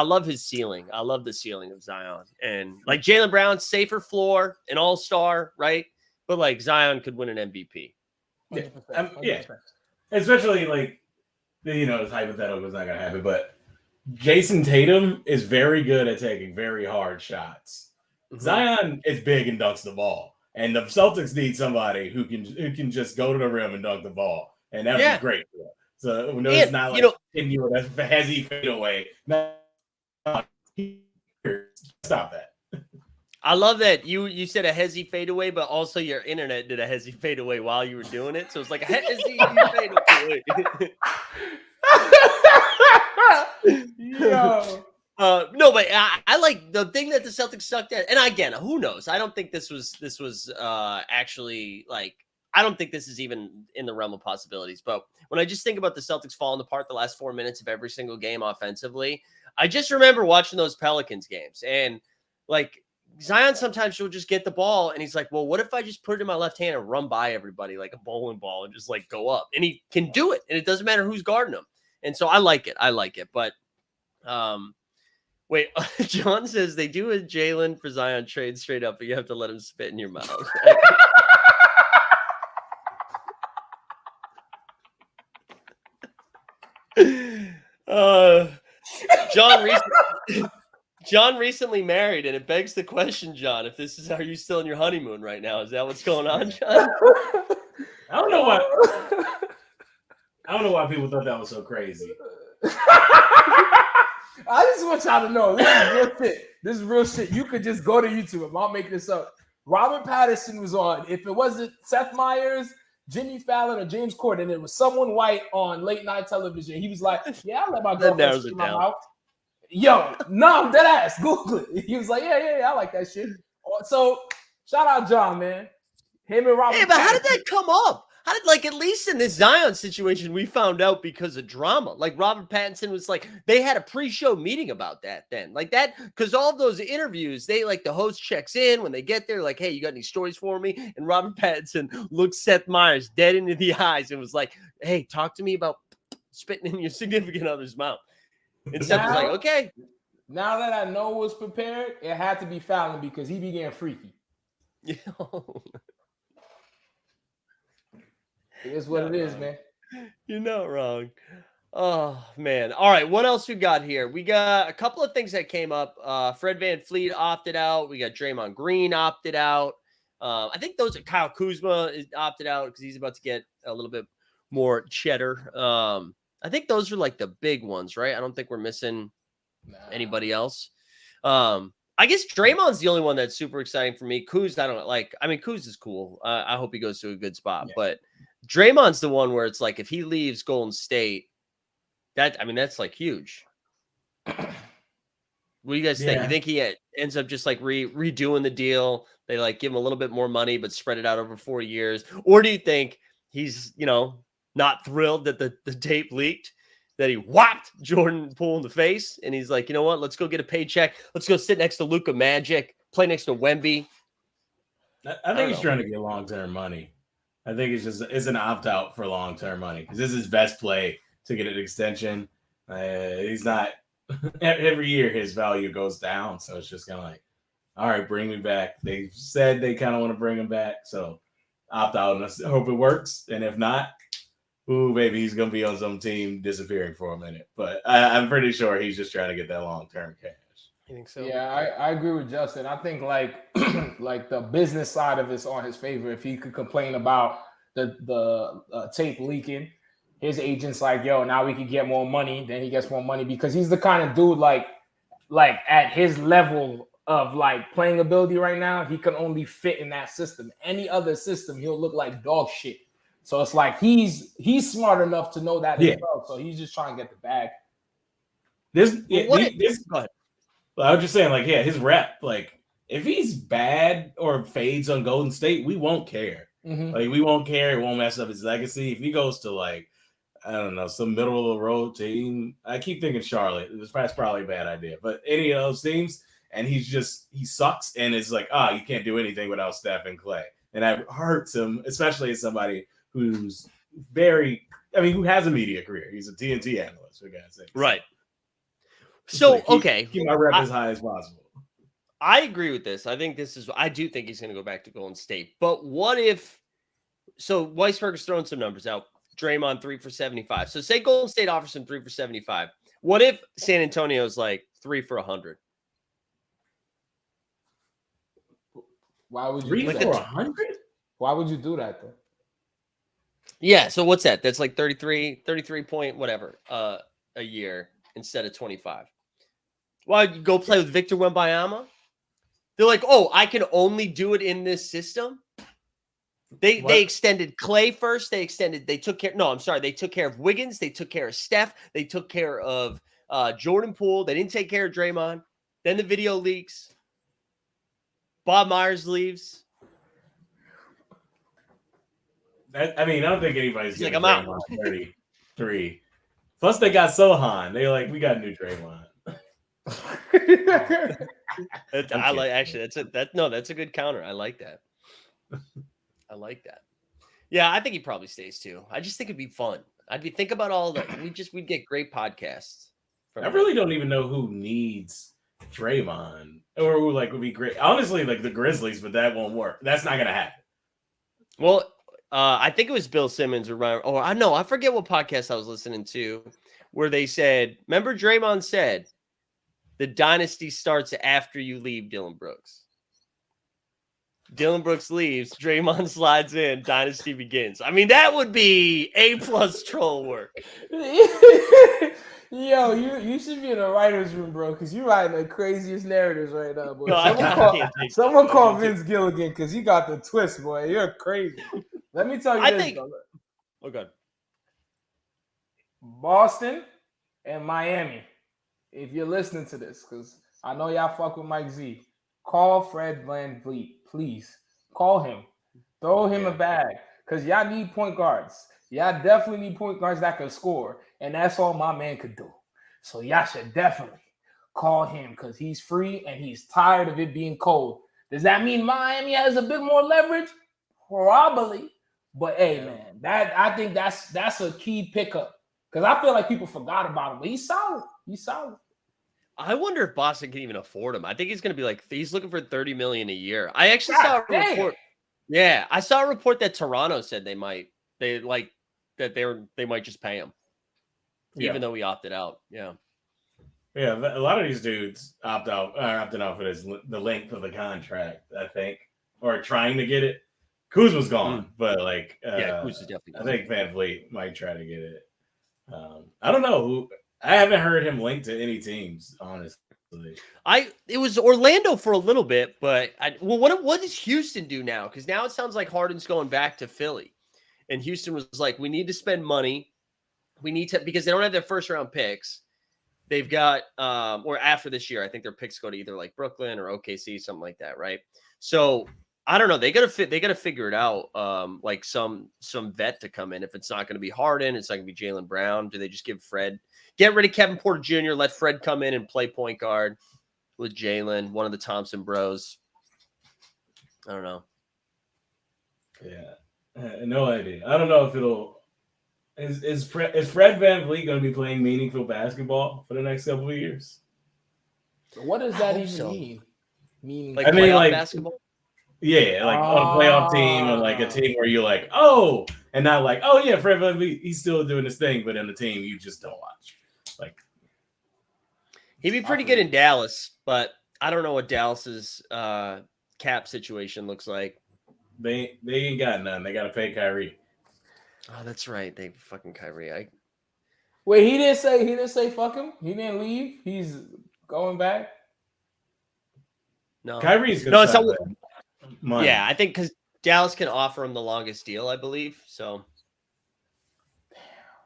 love his ceiling. I love the ceiling of Zion. And like Jaylen Brown, safer floor, an all-star, right? But like Zion could win an MVP. 100%. Yeah. Especially like, you know, it's hypothetical, it's not gonna happen, but Jason Tatum is very good at taking very hard shots. Mm-hmm. Zion is big and dunks the ball. And the Celtics need somebody who can just go to the rim and dunk the ball, and that would be great for them. So it's not like that's a hezzy fadeaway. No, stop that. I love that you said a hezzy fadeaway, but also your internet did a hezzy fadeaway while you were doing it. So it's like a hezzy fadeaway. Yo. No, but I like the thing that the Celtics sucked at, and again, who knows? I don't think this was actually like, I don't think this is even in the realm of possibilities. But when I just think about the Celtics falling apart the last 4 minutes of every single game offensively, I just remember watching those Pelicans games, and like Zion sometimes he'll just get the ball and he's like, well, what if I just put it in my left hand and run by everybody like a bowling ball and just like go up? And he can do it, and it doesn't matter who's guarding him. And so I like it. But wait, John says they do a Jaylen for Zion trade straight up, but you have to let him spit in your mouth. John recently married, and it begs the question, John, if this is, are you still in your honeymoon right now? Is that what's going on, John? I don't know why people thought that was so crazy. I just want y'all to know this is real shit. This is real shit. You could just go to YouTube. I'm not making this up. Robert Pattinson was on. If it wasn't Seth Meyers, Jimmy Fallon, or James Corden, it was someone white on late night television. He was like, "Yeah, I let my girlfriend spit in my mouth." Yo, no, dead ass. Google it. He was like, "Yeah, I like that shit." So shout out John, man. Him and Robert. Hey, but how did that come up? How did, like, at least in this Zion situation, we found out because of drama. Like, Robert Pattinson was like, they had a pre-show meeting about that then. Like that, because all of those interviews, they, like, the host checks in when they get there, like, hey, you got any stories for me? And Robert Pattinson looked Seth Meyers dead into the eyes and was like, hey, talk to me about spitting in your significant other's mouth. And Seth was like, okay. Now that I know was prepared, it had to be Fallon because he began freaky. Yeah. It is what it is, man. You're not wrong. Oh, man. All right. What else we got here? We got a couple of things that came up. Fred VanVleet opted out. We got Draymond Green opted out. I think those are Kyle Kuzma is opted out because he's about to get a little bit more cheddar. I think those are like the big ones, right? I don't think we're missing anybody else. I guess Draymond's the only one that's super exciting for me. Kuz, I don't like. I mean, Kuz is cool. I hope he goes to a good spot, but Draymond's the one where it's like if he leaves Golden State, that's like huge. What do you guys think? You think he ends up just like redoing the deal? They like give him a little bit more money, but spread it out over 4 years, or do you think he's not thrilled that the tape leaked, that he whopped Jordan Poole in the face, and he's like, you know what? Let's go get a paycheck. Let's go sit next to Luka Magic, play next to Wemby. I think he's trying to get long-term money. I think it's an opt-out for long-term money because this is his best play to get an extension. He's not every year his value goes down, so it's just kind of like, all right, bring me back. They said they kind of want to bring him back, so opt out and hope it works. And if not, maybe he's gonna be on some team disappearing for a minute. But I'm pretty sure he's just trying to get that long-term cash. You think so? Yeah, I agree with Justin. I think like like the business side of it's on his favor. If he could complain about the tape leaking, his agent's like, yo, now we can get more money. Then he gets more money because he's the kind of dude like at his level of like playing ability right now, he can only fit in that system. Any other system, he'll look like dog shit. So it's like he's smart enough to know that as well. So he's just trying to get the bag. Go ahead. I was just saying, like, his rep, like, if he's bad or fades on Golden State, we won't care. Mm-hmm. Like, we won't care. It won't mess up his legacy. If he goes to, like, I don't know, some middle of the road team, I keep thinking Charlotte. That's probably a bad idea. But any of those teams, and he sucks, and it's like, you can't do anything without Steph and Clay. And that hurts him, especially as somebody who's who has a media career. He's a TNT analyst, for God's sake. Right. So, keep my rep as high as possible. I agree with this. I do think he's going to go back to Golden State. But what if, so Weisberger's throwing some numbers out. Draymond 3 for 75. So say Golden State offers him 3 for 75. What if San Antonio's like 3 for 100? Why would you 3 do for that? 100? Why would you do that though? Yeah. So what's that? That's like 33 point whatever a year instead of 25. Why you go play with Victor Wembanyama? They're like, oh, I can only do it in this system. They extended Clay first. They took care of Wiggins. They took care of Steph. They took care of Jordan Poole. They didn't take care of Draymond. Then the video leaks. Bob Myers leaves. I don't think anybody's like, going I'm to out. 33. Plus, they got Sohan. They're like, we got a new Draymond. That's a good counter. I like that. Yeah, I think he probably stays too. I just think it'd be fun. Think about all that. We'd get great podcasts. I really don't even know who needs Draymond or who would be great. Honestly, like the Grizzlies, but that won't work. That's not gonna happen. Well, I think it was Bill Simmons I forget what podcast I was listening to where they said, remember Draymond said, the dynasty starts after you leave Dylan Brooks. Dylan Brooks leaves, Draymond slides in, dynasty begins. I mean, that would be A+ troll work. Yo, you should be in a writer's room, bro, because you're writing the craziest narratives right now, boy. No, someone call Vince Gilligan because he got the twist, boy. You're crazy. Let me tell you this. Oh, God. Boston and Miami, if you're listening to this, because I know y'all fuck with Mike Z, call Fred VanVleet, please. Call him. Throw him a bag, because y'all need point guards. Y'all definitely need point guards that can score, and that's all my man could do. So y'all should definitely call him because he's free and he's tired of it being cold. Does that mean Miami has a bit more leverage? Probably. But hey, man, I think that's a key pickup. Because I feel like people forgot about him, but he's solid. He's solid. I wonder if Boston can even afford him. I think he's going to be he's looking for $30 million a year. I actually saw a report. Yeah, I saw a report that Toronto said they might just pay him, even though he opted out. Yeah. Yeah, a lot of these dudes opted out for the length of the contract, I think, or trying to get it. Kuz was gone, but Kuz is definitely gone. I think VanVleet might try to get it. I don't know. I haven't heard him linked to any teams, honestly. It was Orlando for a little bit, but what does Houston do now? Because now it sounds like Harden's going back to Philly, and Houston was like, we need to spend money. We need to, because they don't have their first round picks. they've got or after this year, I think their picks go to either like Brooklyn or OKC, something like that, right? So I don't know. They gotta figure it out. Like some vet to come in. If it's not gonna be Harden, it's not gonna be Jaylen Brown. Do they just get rid of Kevin Porter Jr., let Fred come in and play point guard with Jaylen, one of the Thompson bros? I don't know. Yeah, no idea. I don't know if it'll. Is Fred VanVleet going to be playing meaningful basketball for the next couple of years? What does that even mean? Meaning, like playoff basketball? Yeah, like on a playoff team or like a team where you're like, oh, and not like, oh yeah, Fred VanVleet, he's still doing his thing, but in the team you just don't watch. Like, he'd be pretty good in Dallas, but I don't know what Dallas's cap situation looks like. They ain't got none. They got to pay Kyrie. Oh, that's right. They fucking Kyrie. Wait, he didn't say fuck him. He didn't leave. He's going back. No, Kyrie's gonna it's not. Yeah, I think because Dallas can offer him the longest deal, I believe. So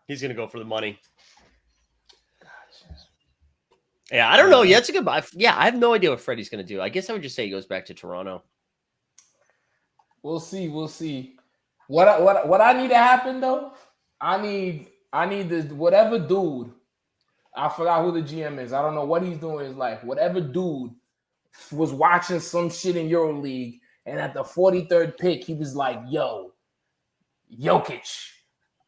he's gonna go for the money. Gotcha. Yeah, I don't know. Yeah, it's a good buy. Yeah, I have no idea what Freddie's gonna do. I guess I would just say he goes back to Toronto. We'll see. What I need to happen though, I need this whatever dude. I forgot who the GM is. I don't know what he's doing in his life. Whatever dude was watching some shit in EuroLeague, and at the 43rd pick, he was like, "Yo, Jokic,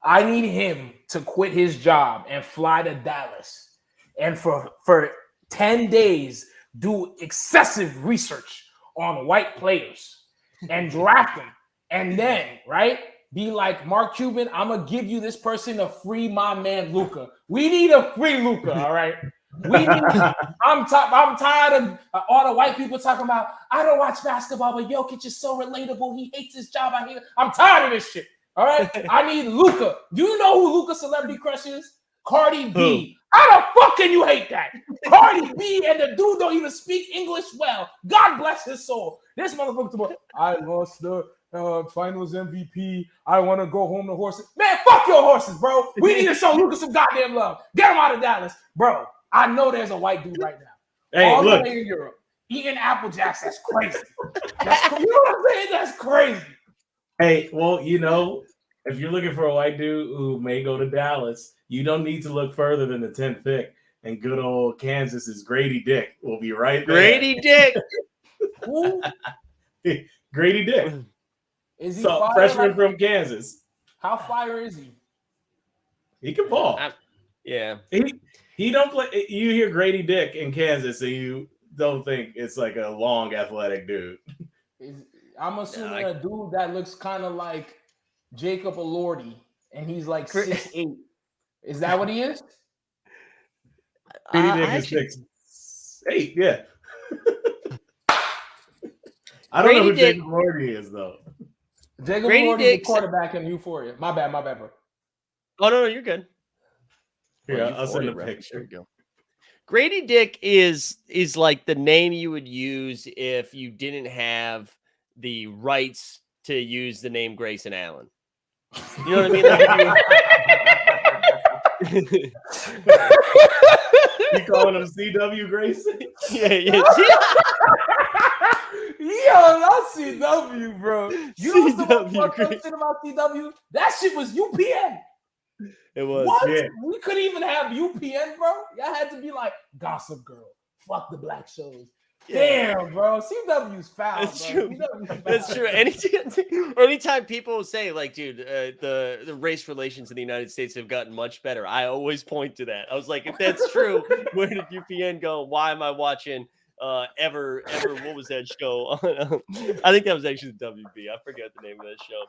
I need him to quit his job and fly to Dallas, and for 10 days do excessive research on white players and draft them." And then, right, be like, Mark Cuban, I'm going to give you this person to free my man Luka. We need a free Luka, all right? I'm tired of all the white people talking about, I don't watch basketball, but Jokic is so relatable. He hates his job. I'm tired of this shit, all right? I need Luka. Do you know who Luka's celebrity crush is? Cardi B. How the fuck can you hate that? Cardi B and the dude don't even speak English well. God bless his soul. This motherfucker tomorrow, I lost the finals MVP. I want to go home to horses. Man, fuck your horses, bro. We need to show Luka some goddamn love. Get him out of Dallas. Bro, I know there's a white dude right now. Hey, all look. the way in Europe. Eating Apple Jacks, that's crazy. You know what I'm saying? That's crazy. Hey, well, you know, if you're looking for a white dude who may go to Dallas, you don't need to look further than the 10th pick. And good old Kansas's Grady Dick will be right there. Grady Dick. Who? Grady Dick. Is he freshman from Kansas? How fire is he? He can ball. Yeah. He don't play. You hear Grady Dick in Kansas, and you don't think it's like a long athletic dude. I'm assuming a dude that looks kind of like Jacob Elordi, and he's like 6'8". Is that what he is? Grady Dick is 6'8". Yeah. I don't know who Jacob Elordi is though. Jacob Elordi is the quarterback in Euphoria. My bad, bro. Oh no, you're good. Yeah, I'll send a picture. There we go. Grady Dick is like the name you would use if you didn't have the rights to use the name Grayson Allen. You know what I mean? You calling him CW Grayson? Yeah. Yo, that's CW, bro. You know some fucked up shit about CW? That shit was UPN. It was. What? Yeah. We couldn't even have UPN, bro. Y'all had to be like Gossip Girl. Fuck the black shows. Yeah. Damn, bro. CW's foul. That's true. That's true. Anytime people say, like, dude, the race relations in the United States have gotten much better, I always point to that. I was like, if that's true, where did UPN go? Why am I watching ever what was that show? I think that was actually the WB. I forget the name of that show.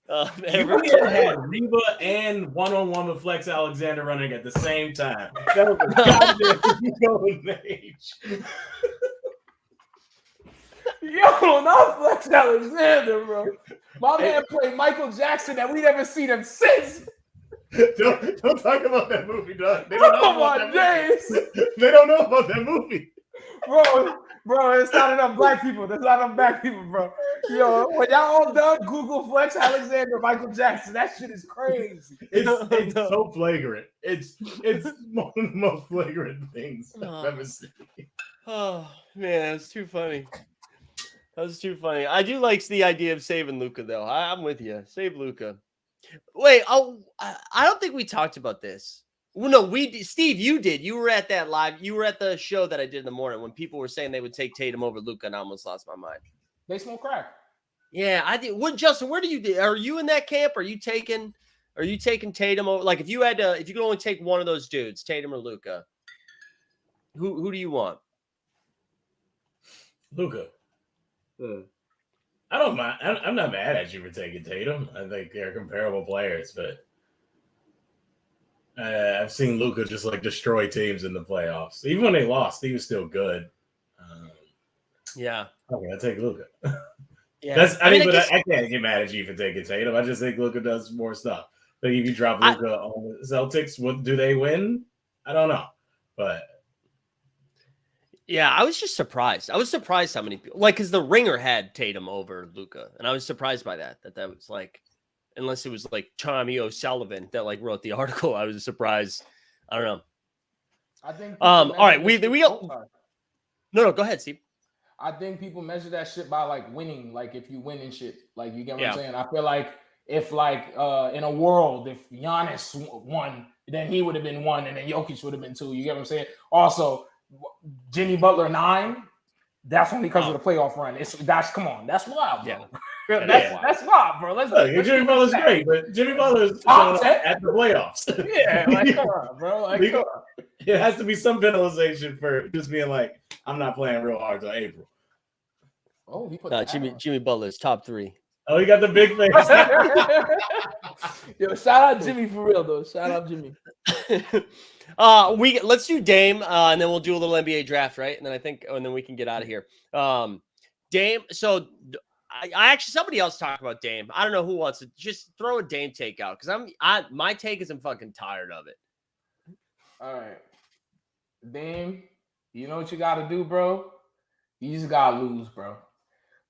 You had Reba and one-on-one with Flex Alexander running at the same time. That was a goddamn golden age. Yo, not Flex Alexander, bro. My man played Michael Jackson and we never seen him since. Don't talk about that movie, dog. They don't know about that movie. They don't know about that movie. Bro, Bro, it's not enough black people. There's not enough black people, bro. Yo, when y'all all done, Google Flex Alexander, Michael Jackson. That shit is crazy. It's so flagrant. It's one of the most flagrant things I've ever seen. Oh man, that's too funny. That was too funny. I do like the idea of saving Luca, though. I'm with you. Save Luca. Wait, I don't think we talked about this. Well, no, we did. Steve, you did. You were at that live. You were at the show that I did in the morning when people were saying they would take Tatum over Luca, and I almost lost my mind. They smoke crack. Yeah, I did. What, Justin? Where do you? Are you in that camp? Are you taking Tatum over? Like, if you could only take one of those dudes, Tatum or Luca, who do you want? Luca. I don't mind. I'm not mad at you for taking Tatum. I think they're comparable players, but I've seen Luca just like destroy teams in the playoffs. Even when they lost, he was still good. Yeah. Okay, I take Luca. Yeah. I can't get mad at you for taking Tatum. I just think Luca does more stuff. Like if you drop Luca on the Celtics, what do they win? I don't know, but. Yeah, I was just surprised. I was surprised how many people, like, because the Ringer had Tatum over Luca, and I was surprised by that was like, unless it was like Tommy O'Sullivan that like wrote the article, I was surprised. I don't know. I think. All right, no, go ahead, Steve. I think people measure that shit by like winning, like if you win and shit, like you get what I'm saying. I feel like if like in a world, if Giannis won, then he would have been 1, and then Jokic would have been 2. You get what I'm saying? Also. Jimmy Butler 9. That's only because of the playoff run. Come on, that's wild, bro. Yeah. That's wild, bro. Let's Jimmy Butler's great, but Jimmy Butler's at the playoffs. Yeah, like come on, bro. Like come on. It has to be some penalization for just being like, I'm not playing real hard till April. Oh, he put Jimmy Butler's top 3. Oh, he got the big face. Yo, shout out Jimmy for real though. Shout out Jimmy. Let's do Dame, and then we'll do a little NBA draft, right? And then we can get out of here. Dame. So I actually somebody else talked about Dame. I don't know who wants to just throw a Dame take out because my take is I'm fucking tired of it. All right, Dame. You know what you got to do, bro? You just gotta lose, bro.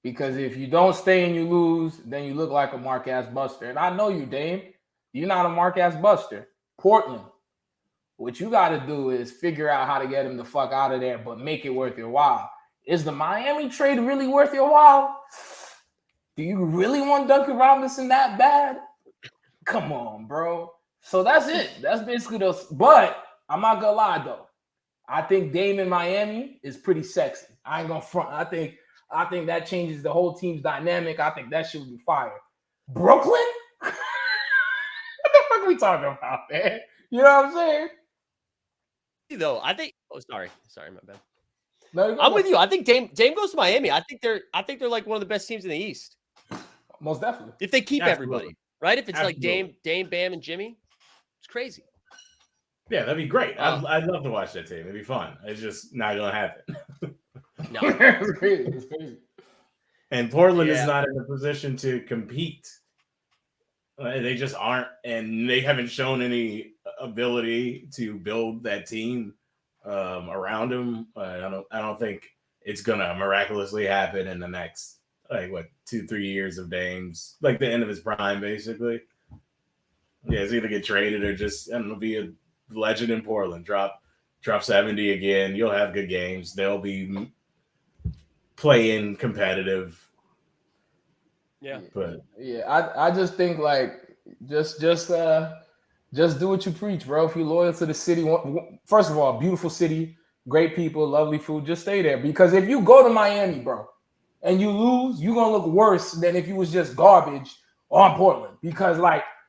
Because if you don't stay and you lose, then you look like a mark-ass buster. And I know you, Dame. You're not a mark-ass buster. Portland. What you got to do is figure out how to get him the fuck out of there, but make it worth your while. Is the Miami trade really worth your while? Do you really want Duncan Robinson that bad? Come on, bro. So that's it. That's basically those. But I'm not going to lie, though. I think Dame in Miami is pretty sexy. I ain't going to front. I think that changes the whole team's dynamic. I think that shit would be fire. Brooklyn? What the fuck are we talking about, man? You know what I'm saying? Though I think. Oh, sorry, my bad. No, I'm with you. I think Dame goes to Miami. I think they're like one of the best teams in the East. Most definitely. If they keep everybody, right? If it's like Dame, Bam, and Jimmy, it's crazy. Yeah, that'd be great. I'd love to watch that team. It'd be fun. It's just not gonna happen. No, it's crazy. And Portland is not in a position to compete. They just aren't, and they haven't shown any ability to build that team around him. I don't think it's gonna miraculously happen in the next 2-3 years of Dame's, like the end of his prime, basically. Yeah, it's either get traded or just be a legend in Portland. Drop 70 again. You'll have good games. They'll be playing competitive. Yeah, but I just think just do what you preach, bro. If you're loyal to the city, first of all, beautiful city, great people, lovely food. Just stay there, because if you go to Miami, bro, and you lose, you're gonna look worse than if you was just garbage on Portland. Because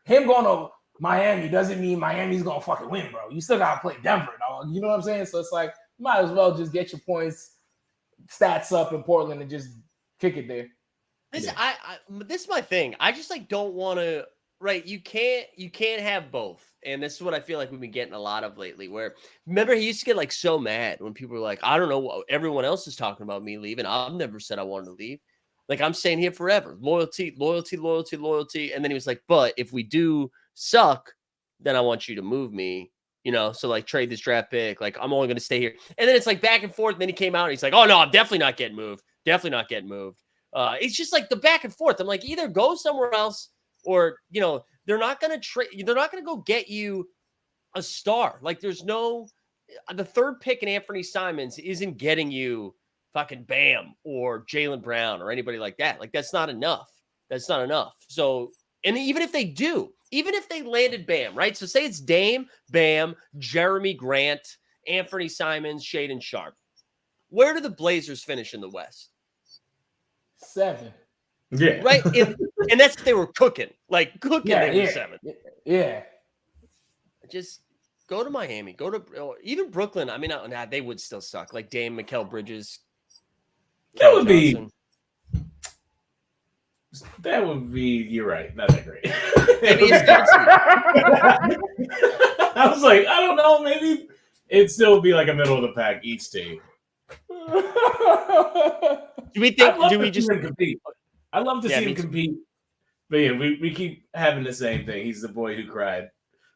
him going to Miami doesn't mean Miami's gonna fucking win, bro. You still gotta play Denver, dog. You know what I'm saying? So it's you might as well just get your points, stats up in Portland and just kick it there. This is my thing. I just don't want to. Right, you can't have both, and this is what I feel like we've been getting a lot of lately. Where remember he used to get so mad when people were like, "I don't know what everyone else is talking about me leaving. I've never said I wanted to leave. I'm staying here forever. Loyalty, loyalty, loyalty, loyalty." And then he was like, "But if we do suck, then I want you to move me." you know, so like trade this draft pick. Like I'm only going to stay here. And then it's like back and forth. And then he came out and he's like, oh no, I'm definitely not getting moved. Definitely not getting moved. It's just like the back and forth. I'm like, either go somewhere else or, you know, they're not going to trade. They're not going to go get you a star. Like there's no, the third pick in Anthony Simons isn't getting you fucking Bam or Jaylen Brown or anybody like that. Like that's not enough. That's not enough. So, and even if they do, even if they landed Bam, right? So say it's Dame, Bam, Jeremy Grant, Anthony Simons, Shaedon Sharp. Where do the Blazers finish in the West? 7. Yeah. Right? And that's if they were cooking. Like cooking, Yeah, they were yeah. 7. Yeah. Just go to Miami. Go to even Brooklyn. I mean, they would still suck. Like Dame, Mikal Bridges. That would be. That would be. You're right. Not that great. Maybe it's I was like, I don't know. Maybe it'd still be like a middle of the pack each team. Do we think? Do we just compete? I love to see him compete. But yeah, we keep having the same thing. He's the boy who cried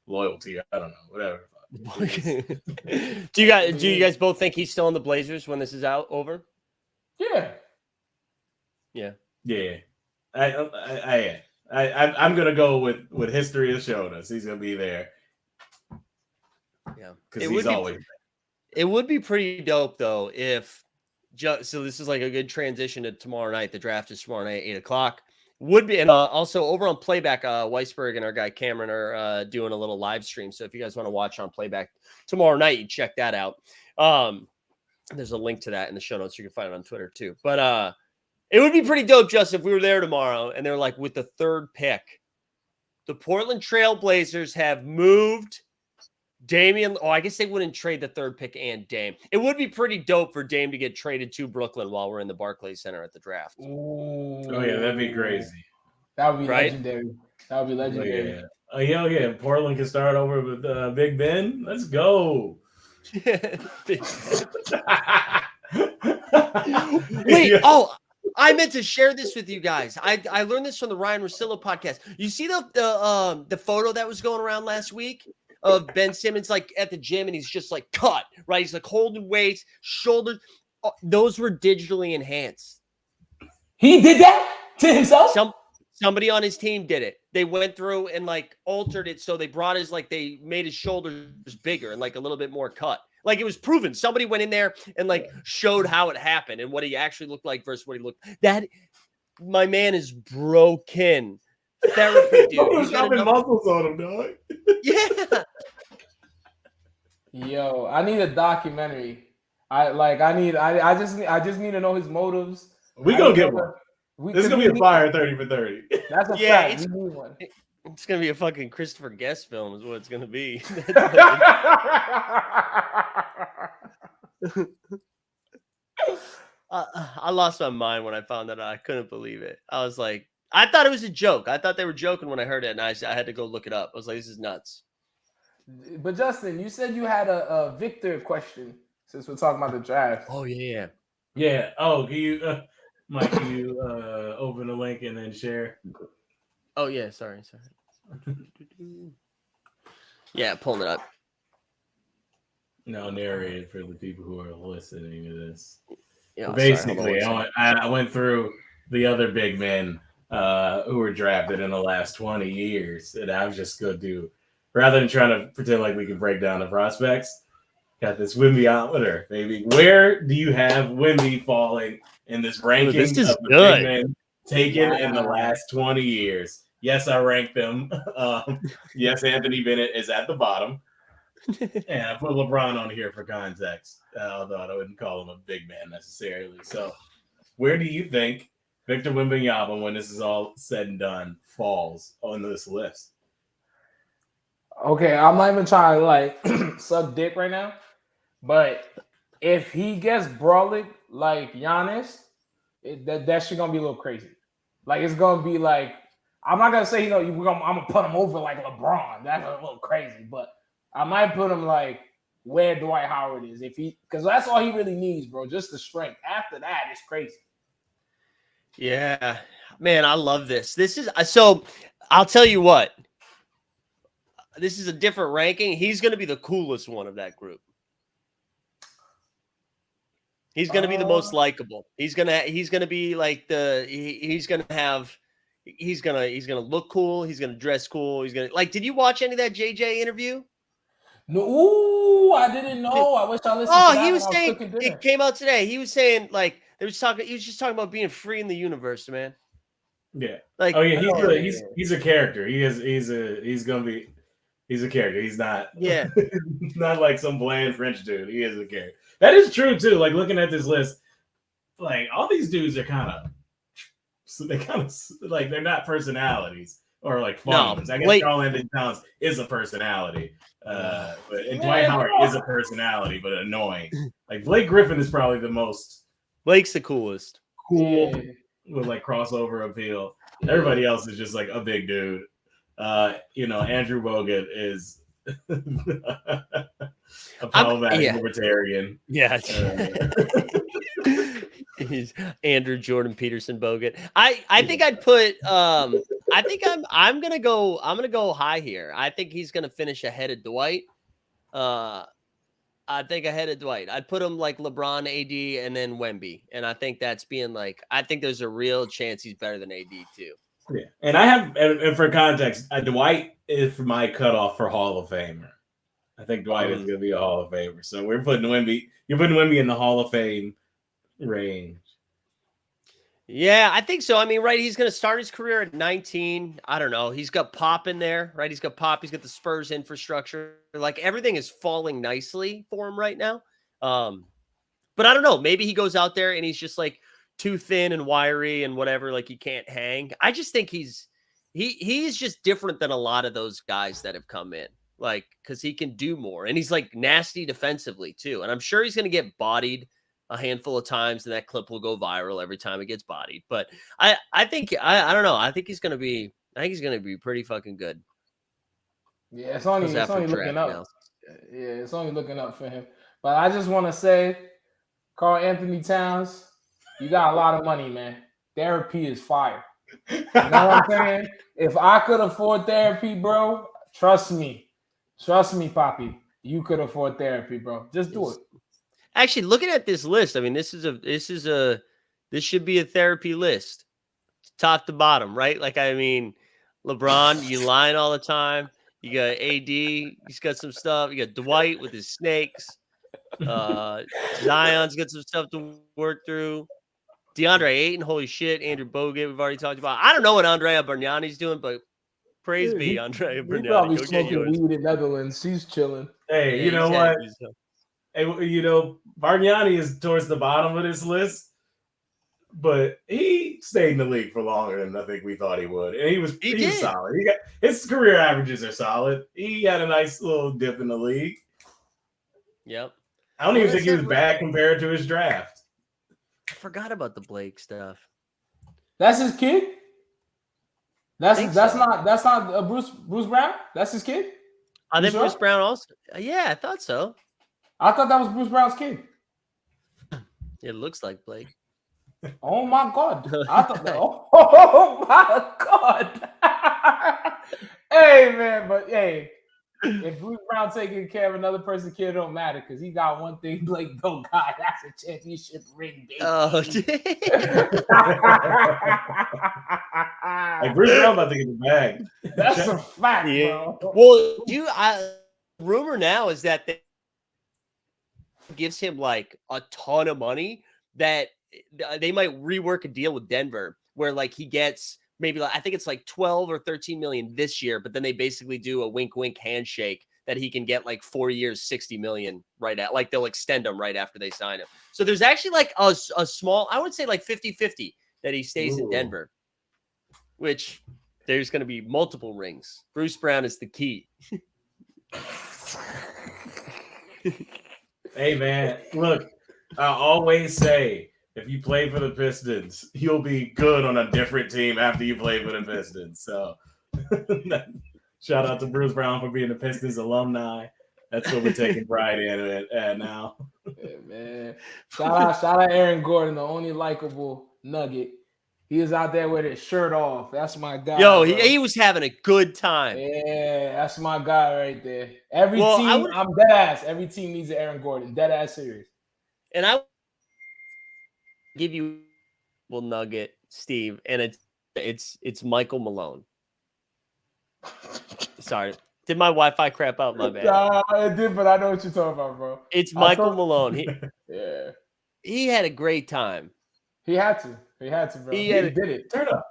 loyalty. I don't know, whatever. Do you guys both think he's still in the Blazers when this is over? Yeah. I'm gonna go with what history has shown us. He's gonna be there. Yeah, because he's always. It would be pretty dope though if. So this is like a good transition to tomorrow night. The draft is tomorrow night, 8:00. Would be, and also over on Playback, Weisberg and our guy Cameron are doing a little live stream. So if you guys want to watch on Playback tomorrow night, you check that out. There's a link to that in the show notes. You can find it on Twitter too. But it would be pretty dope, Justin, if we were there tomorrow and they're like, with the third pick, the Portland Trail Blazers have moved Damian. Oh, I guess they wouldn't trade the third pick and Dame. It would be pretty dope for Dame to get traded to Brooklyn while we're in the Barclays Center at the draft. Ooh. Oh yeah, that'd be crazy. That would be legendary. That would be legendary. Oh yeah. Portland can start over with Big Ben. Let's go. Wait. Oh, I meant to share this with you guys. I learned this from the Ryan Russillo podcast. You see the photo that was going around last week of Ben Simmons like at the gym and he's just like cut, right? He's like holding weights, shoulders. Oh, those were digitally enhanced. He did that to himself? Somebody on his team did it. They went through and like altered it. So they brought they made his shoulders bigger and like a little bit more cut. Like it was proven. Somebody went in there and like showed how it happened and what he actually looked like versus what he looked. That my man is broken. Therapy, dude. He's got muscles on him, dog. Yeah. Yo, I need a documentary. I just need to know his motives. We gonna get one. This is gonna be a fire 30 for 30. That's a fact. We need one. It's gonna be a fucking Christopher Guest film, is what it's gonna be. I lost my mind when I found that out. I couldn't believe it. I was like, I thought it was a joke. I thought they were joking when I heard it, and I had to go look it up. I was like, this is nuts. But Justin, you said you had a Victor question since we're talking about the draft. Oh yeah. Yeah. Oh, can you, Mike? Can you open the link and then share? Oh yeah. Sorry. Yeah, pulling it up. No, narrated for the people who are listening to this. Yeah. Basically, I went through the other big men who were drafted in the last 20 years, and I was just going to do, rather than trying to pretend like we can break down the prospects, got this Wembiometer, baby. Where do you have Wemby falling in this ranking this is of the good. big men taken in the last 20 years? Yes, I ranked them. Yes, Anthony Bennett is at the bottom. And I put LeBron on here for context, although I wouldn't call him a big man necessarily. So where do you think Victor Wembanyama, when this is all said and done, falls on this list? Okay, I'm not even trying to like suck dick right now, but if he gets brolic like Giannis, that shit gonna be a little crazy. Like it's gonna be like, I'm not gonna say I'm gonna put him over like LeBron. That's a little crazy, but I might put him like where Dwight Howard is, because that's all he really needs, bro. Just the strength. After that, it's crazy. Yeah, man, I love this. This is so. I'll tell you what. this is a different ranking. He's going to be the coolest one of that group. He's going to be the most likable. He's going to be like he's going to look cool. He's going to dress cool. He's going to did you watch any of that JJ interview? No, ooh, I didn't know. I wish I listened to that. He was saying it came out today. He was saying he was just talking about being free in the universe, man. Yeah. He's a character. He's a character. He's not not like some bland French dude. He is a character. That is true too. Like looking at this list, like all these dudes are kind of like they're not personalities or like fun ones. I guess Karl Anthony Towns is a personality. And Dwight Howard is a personality, but annoying. Like Blake Griffin is probably the most. Blake's the coolest. Cool with like crossover appeal. Everybody else is just like a big dude. Andrew Bogut is a problematic libertarian. Yeah. He's Andrew Jordan Peterson Bogut. I think I'd put I think I'm gonna go high here. I think he's gonna finish ahead of Dwight. I think ahead of Dwight. I'd put him like LeBron, AD, and then Wemby. And I think that's being I think there's a real chance he's better than AD too. Yeah. And for context, Dwight is my cutoff for Hall of Famer. I think Dwight is going to be a Hall of Famer. So you're putting Wemby in the Hall of Fame range. Yeah, I think so. I mean, right, he's going to start his career at 19. I don't know. He's got Pop in there, right? He's got Pop. He's got the Spurs infrastructure. Like, everything is falling nicely for him right now. But I don't know. Maybe he goes out there and he's just, like, too thin and wiry and whatever. Like, he can't hang. I just think he's just different than a lot of those guys that have come in. Like, because he can do more. And he's, like, nasty defensively, too. And I'm sure he's going to get bodied a handful of times, and that clip will go viral every time it gets bodied. But I think I don't know. I think he's gonna be pretty fucking good. Yeah, it's only looking up. Now. Yeah, it's only looking up for him. But I just want to say, Karl Anthony Towns, you got a lot of money, man. Therapy is fire. You know what I'm saying? If I could afford therapy, bro, trust me, Poppy, you could afford therapy, bro. Just do it. Actually, looking at this list, I mean, this should be a therapy list, top to bottom, right? Like, I mean, LeBron, you lying all the time. You got AD, he's got some stuff. You got Dwight with his snakes. Zion's got some stuff to work through. DeAndre Ayton, holy shit. Andrew Bogut, we've already talked about. I don't know what Andrea Bargnani's doing, but praise be Andrea Bargnani. He's probably smoking weed in Netherlands. She's chilling. Hey, you know what? Hey, Bargnani is towards the bottom of this list, but he stayed in the league for longer than I think we thought he would. And he was solid. His career averages are solid. He had a nice little dip in the league. Yep. I don't even think he was bad compared to his draft. I forgot about the Blake stuff. That's his kid? That's not Bruce Brown? That's his kid? I think Bruce Brown also. Yeah, I thought so. I thought that was Bruce Brown's kid. It looks like Blake. Oh my God! I thought that. Oh my God! Hey man, but hey, if Bruce Brown taking care of another person's kid, it don't matter because he got one thing Blake don't got. That's a championship ring, baby. Oh, like Bruce Brown about to get the bag. That's a fact, bro. Well, rumor now is that gives him like a ton of money that they might rework a deal with Denver where like he gets maybe I think it's like 12 or 13 million this year, but then they basically do a wink handshake that he can get like 4 years, 60 million right at like they'll extend him right after they sign him. So there's actually like a small, I would say like 50-50 that he stays in Denver, which there's going to be multiple rings. Bruce Brown is the key. Hey, man, look, I always say, if you play for the Pistons, you'll be good on a different team after you play for the Pistons. So shout out to Bruce Brown for being a Pistons alumni. That's what we're taking pride in it now. Yeah, man. Shout out Aaron Gordon, the only likable Nugget He was out there with his shirt off. That's my guy. Yo, bro. he was having a good time. Yeah, that's my guy right there. Every Well, team, I'm dead ass. Every team needs an Aaron Gordon. Dead ass serious. And I give you a little nugget, Steve, and it's Michael Malone. Sorry. Did my Wi-Fi crap out? My bad. Nah, it did, but I know what you're talking about, bro. It's Michael Malone. Yeah. He had a great time. He had to. He had to, bro. He did it. Turn up.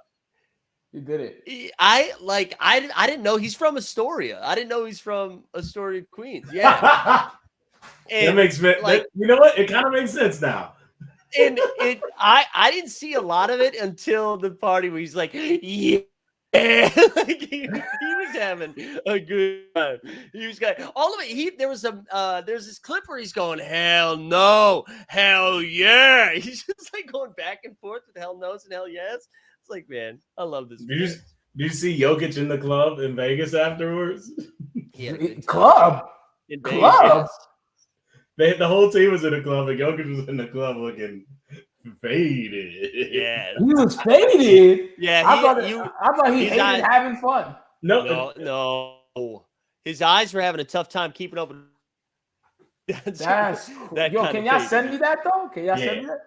He did it. I didn't know he's from Astoria. I didn't know he's from Astoria, Queens. Yeah. That makes sense. Like, you know what? It kind of makes sense now. And I didn't see a lot of it until the party where he's like, yeah. Like he was having a good time. He was got all of it. There's this clip where he's going, hell no, hell yeah. He's just like going back and forth with hell no's and hell yes. It's like, man, I love this. Did you see Jokic in the club in Vegas afterwards? Club. In Vegas, yes. The whole team was in the club, and Jokic was in the club looking faded. Yeah, he was faded. Yeah, I thought he hated having fun. No. His eyes were having a tough time keeping up. That's cool. Yo, can y'all send me that though? Can y'all send me that?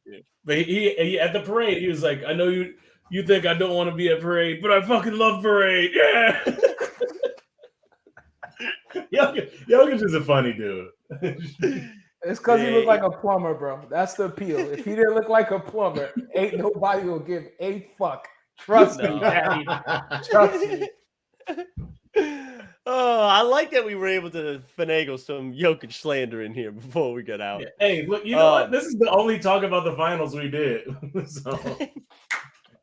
Yeah. But he at the parade, he was like, "I know you think I don't want to be at parade, but I fucking love parade." Yeah. Jokic is a funny dude. It's because he looked like a plumber, bro. That's the appeal. If he didn't look like a plumber, ain't nobody will give a fuck. Trust me, Daddy. Trust me. Oh, I like that we were able to finagle some Jokic slander in here before we got out. Yeah. Hey, look, you know what? This is the only talk about the finals we did. So,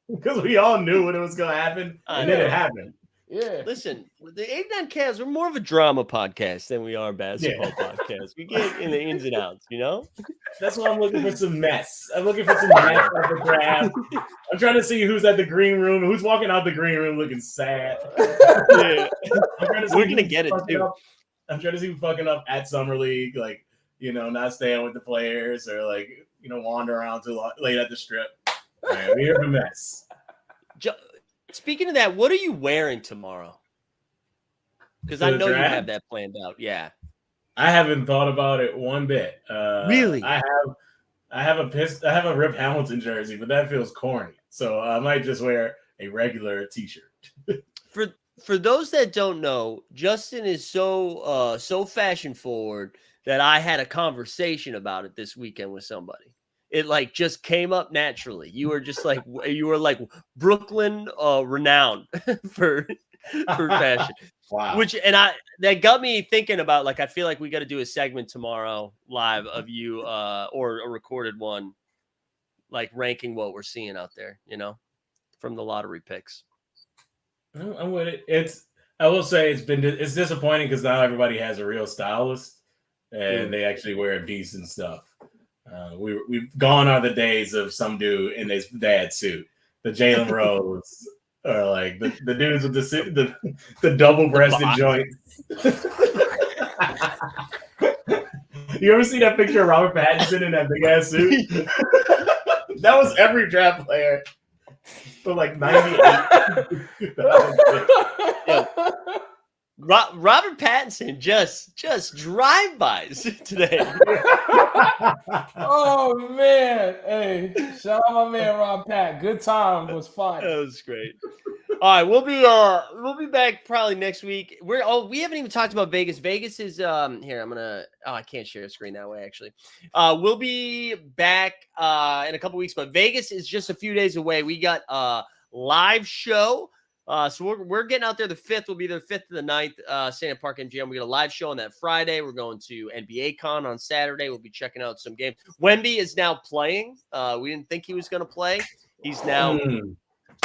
because we all knew when it was going to happen, and then it happened. Yeah. Listen, the 89 Cavs, we're more of a drama podcast than we are a basketball podcast. We get in the ins and outs, you know? That's why I'm looking for some mess. I'm looking for some mess at the draft. I'm trying to see who's at the green room, who's walking out the green room looking sad. Yeah. We're going to get it, too. I'm trying to see who's fucking up at Summer League, like, you know, not staying with the players or, like, you know, wander around too late at the strip. All right, we're here for mess. Speaking of that, what are you wearing tomorrow? Because I know you have that planned out. Yeah, I haven't thought about it one bit. Really? I have a Rip Hamilton jersey, but that feels corny. So I might just wear a regular t-shirt. For those that don't know, Justin is so fashion forward that I had a conversation about it this weekend with somebody. It like just came up naturally. You were like Brooklyn renowned for fashion. Wow. That got me thinking about, like, I feel like we got to do a segment tomorrow live of you or a recorded one, like ranking what we're seeing out there, you know, from the lottery picks. I'm with it. I will say it's disappointing because now everybody has a real stylist and they actually wear decent stuff. We've gone are the days of some dude in his dad suit. The Jalen Rose or like the dudes with the double-breasted joints. You ever see that picture of Robert Pattinson in that big ass suit? That was every draft player for like 98. Yeah. Robert Pattinson just drive-bys today. Oh man, hey, shout out my man Rob Pat. Good time, was fun. That was great. All right, we'll be back probably next week. We haven't even talked about Vegas. Vegas is here. I can't share a screen that way actually. We'll be back in a couple weeks, but Vegas is just a few days away. We got a live show. So we're getting out there the 5th. We'll be there the 5th to the 9th, Santa Park MGM. We got a live show on that Friday. We're going to NBA Con on Saturday. We'll be checking out some games. Wemby is now playing. We didn't think he was going to play. He's now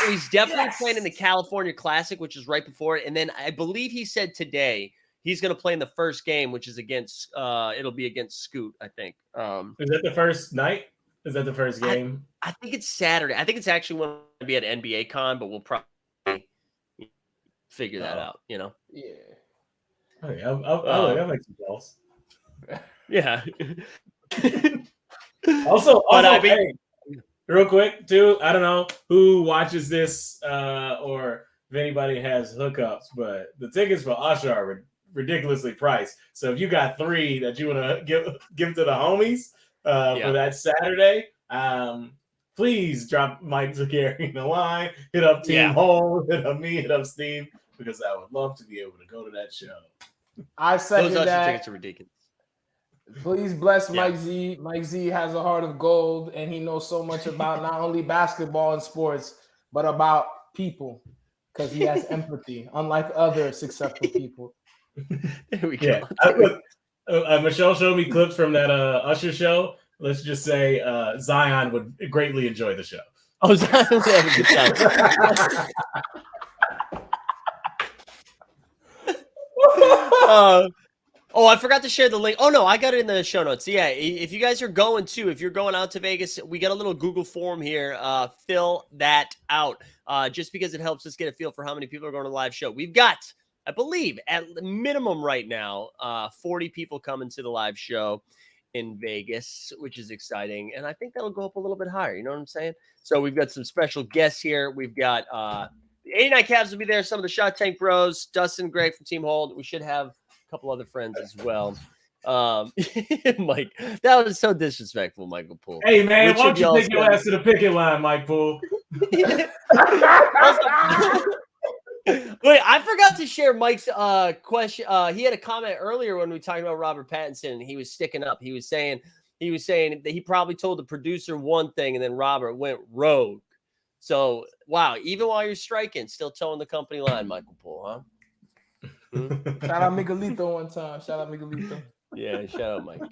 he's definitely playing in the California Classic, which is right before it. And then I believe he said today he's going to play in the first game, which is against it'll be against Scoot, I think. Is that the first night? Is that the first game? I think it's Saturday. I think it's actually going to be at NBA Con, but we'll probably figure that out, you know? Yeah. Okay, I'll make some calls. Yeah. Also, real quick, too, I don't know who watches this or if anybody has hookups, but the tickets for Usher are ridiculously priced. So if you got 3 that you want to give to the homies for that Saturday, please drop Mike Zakarian the line. Hit up Team Hole, hit up me, hit up Steve, because I would love to be able to go to that show. I second Those Usher that. tickets are ridiculous. Please bless Mike Z. Mike Z has a heart of gold, and he knows so much about not only basketball and sports, but about people, because he has empathy, unlike other successful people. There we go. Michelle showed me clips from that Usher show. Let's just say Zion would greatly enjoy the show. Oh, Zion would have a good time. Oh, I forgot to share the link. Oh, no, I got it in the show notes. Yeah, if you guys are going to, if you're going out to Vegas, we got a little Google form here. Fill that out just because it helps us get a feel for how many people are going to the live show. We've got, I believe, at minimum right now, 40 people coming to the live show in Vegas, which is exciting. And I think that'll go up a little bit higher. You know what I'm saying? So we've got some special guests here. We've got the 89 Cavs will be there. Some of the Shot Tank Bros, Dustin Gray from Team Hold. We should have couple other friends as well. Mike, that was so disrespectful, Michael Poole. Hey man, why don't you take your ass to the picket line, Mike Poole? Wait, I forgot to share Mike's question. He had a comment earlier when we talked about Robert Pattinson, and he was sticking up. He was saying that he probably told the producer one thing, and then Robert went rogue. So wow, even while you're striking, still towing the company line, Michael Poole, huh? Shout out Miguelito one time. Shout out Miguelito. Yeah, shout out Mike.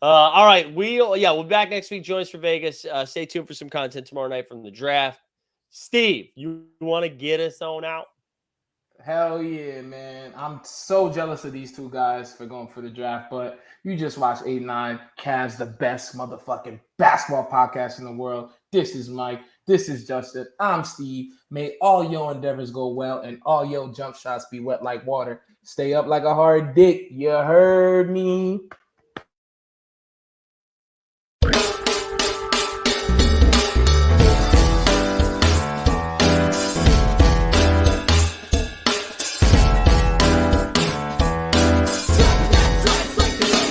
All right, we'll be back next week. Join us for Vegas. Stay tuned for some content tomorrow night from the draft. Steve, you want to get us on out? Hell yeah, man. I'm so jealous of these two guys for going for the draft, but you just watched 89 Cavs, the best motherfucking basketball podcast in the world. This is Mike. This is Justin. I'm Steve. May all your endeavors go well and all your jump shots be wet like water. Stay up like a hard dick. You heard me?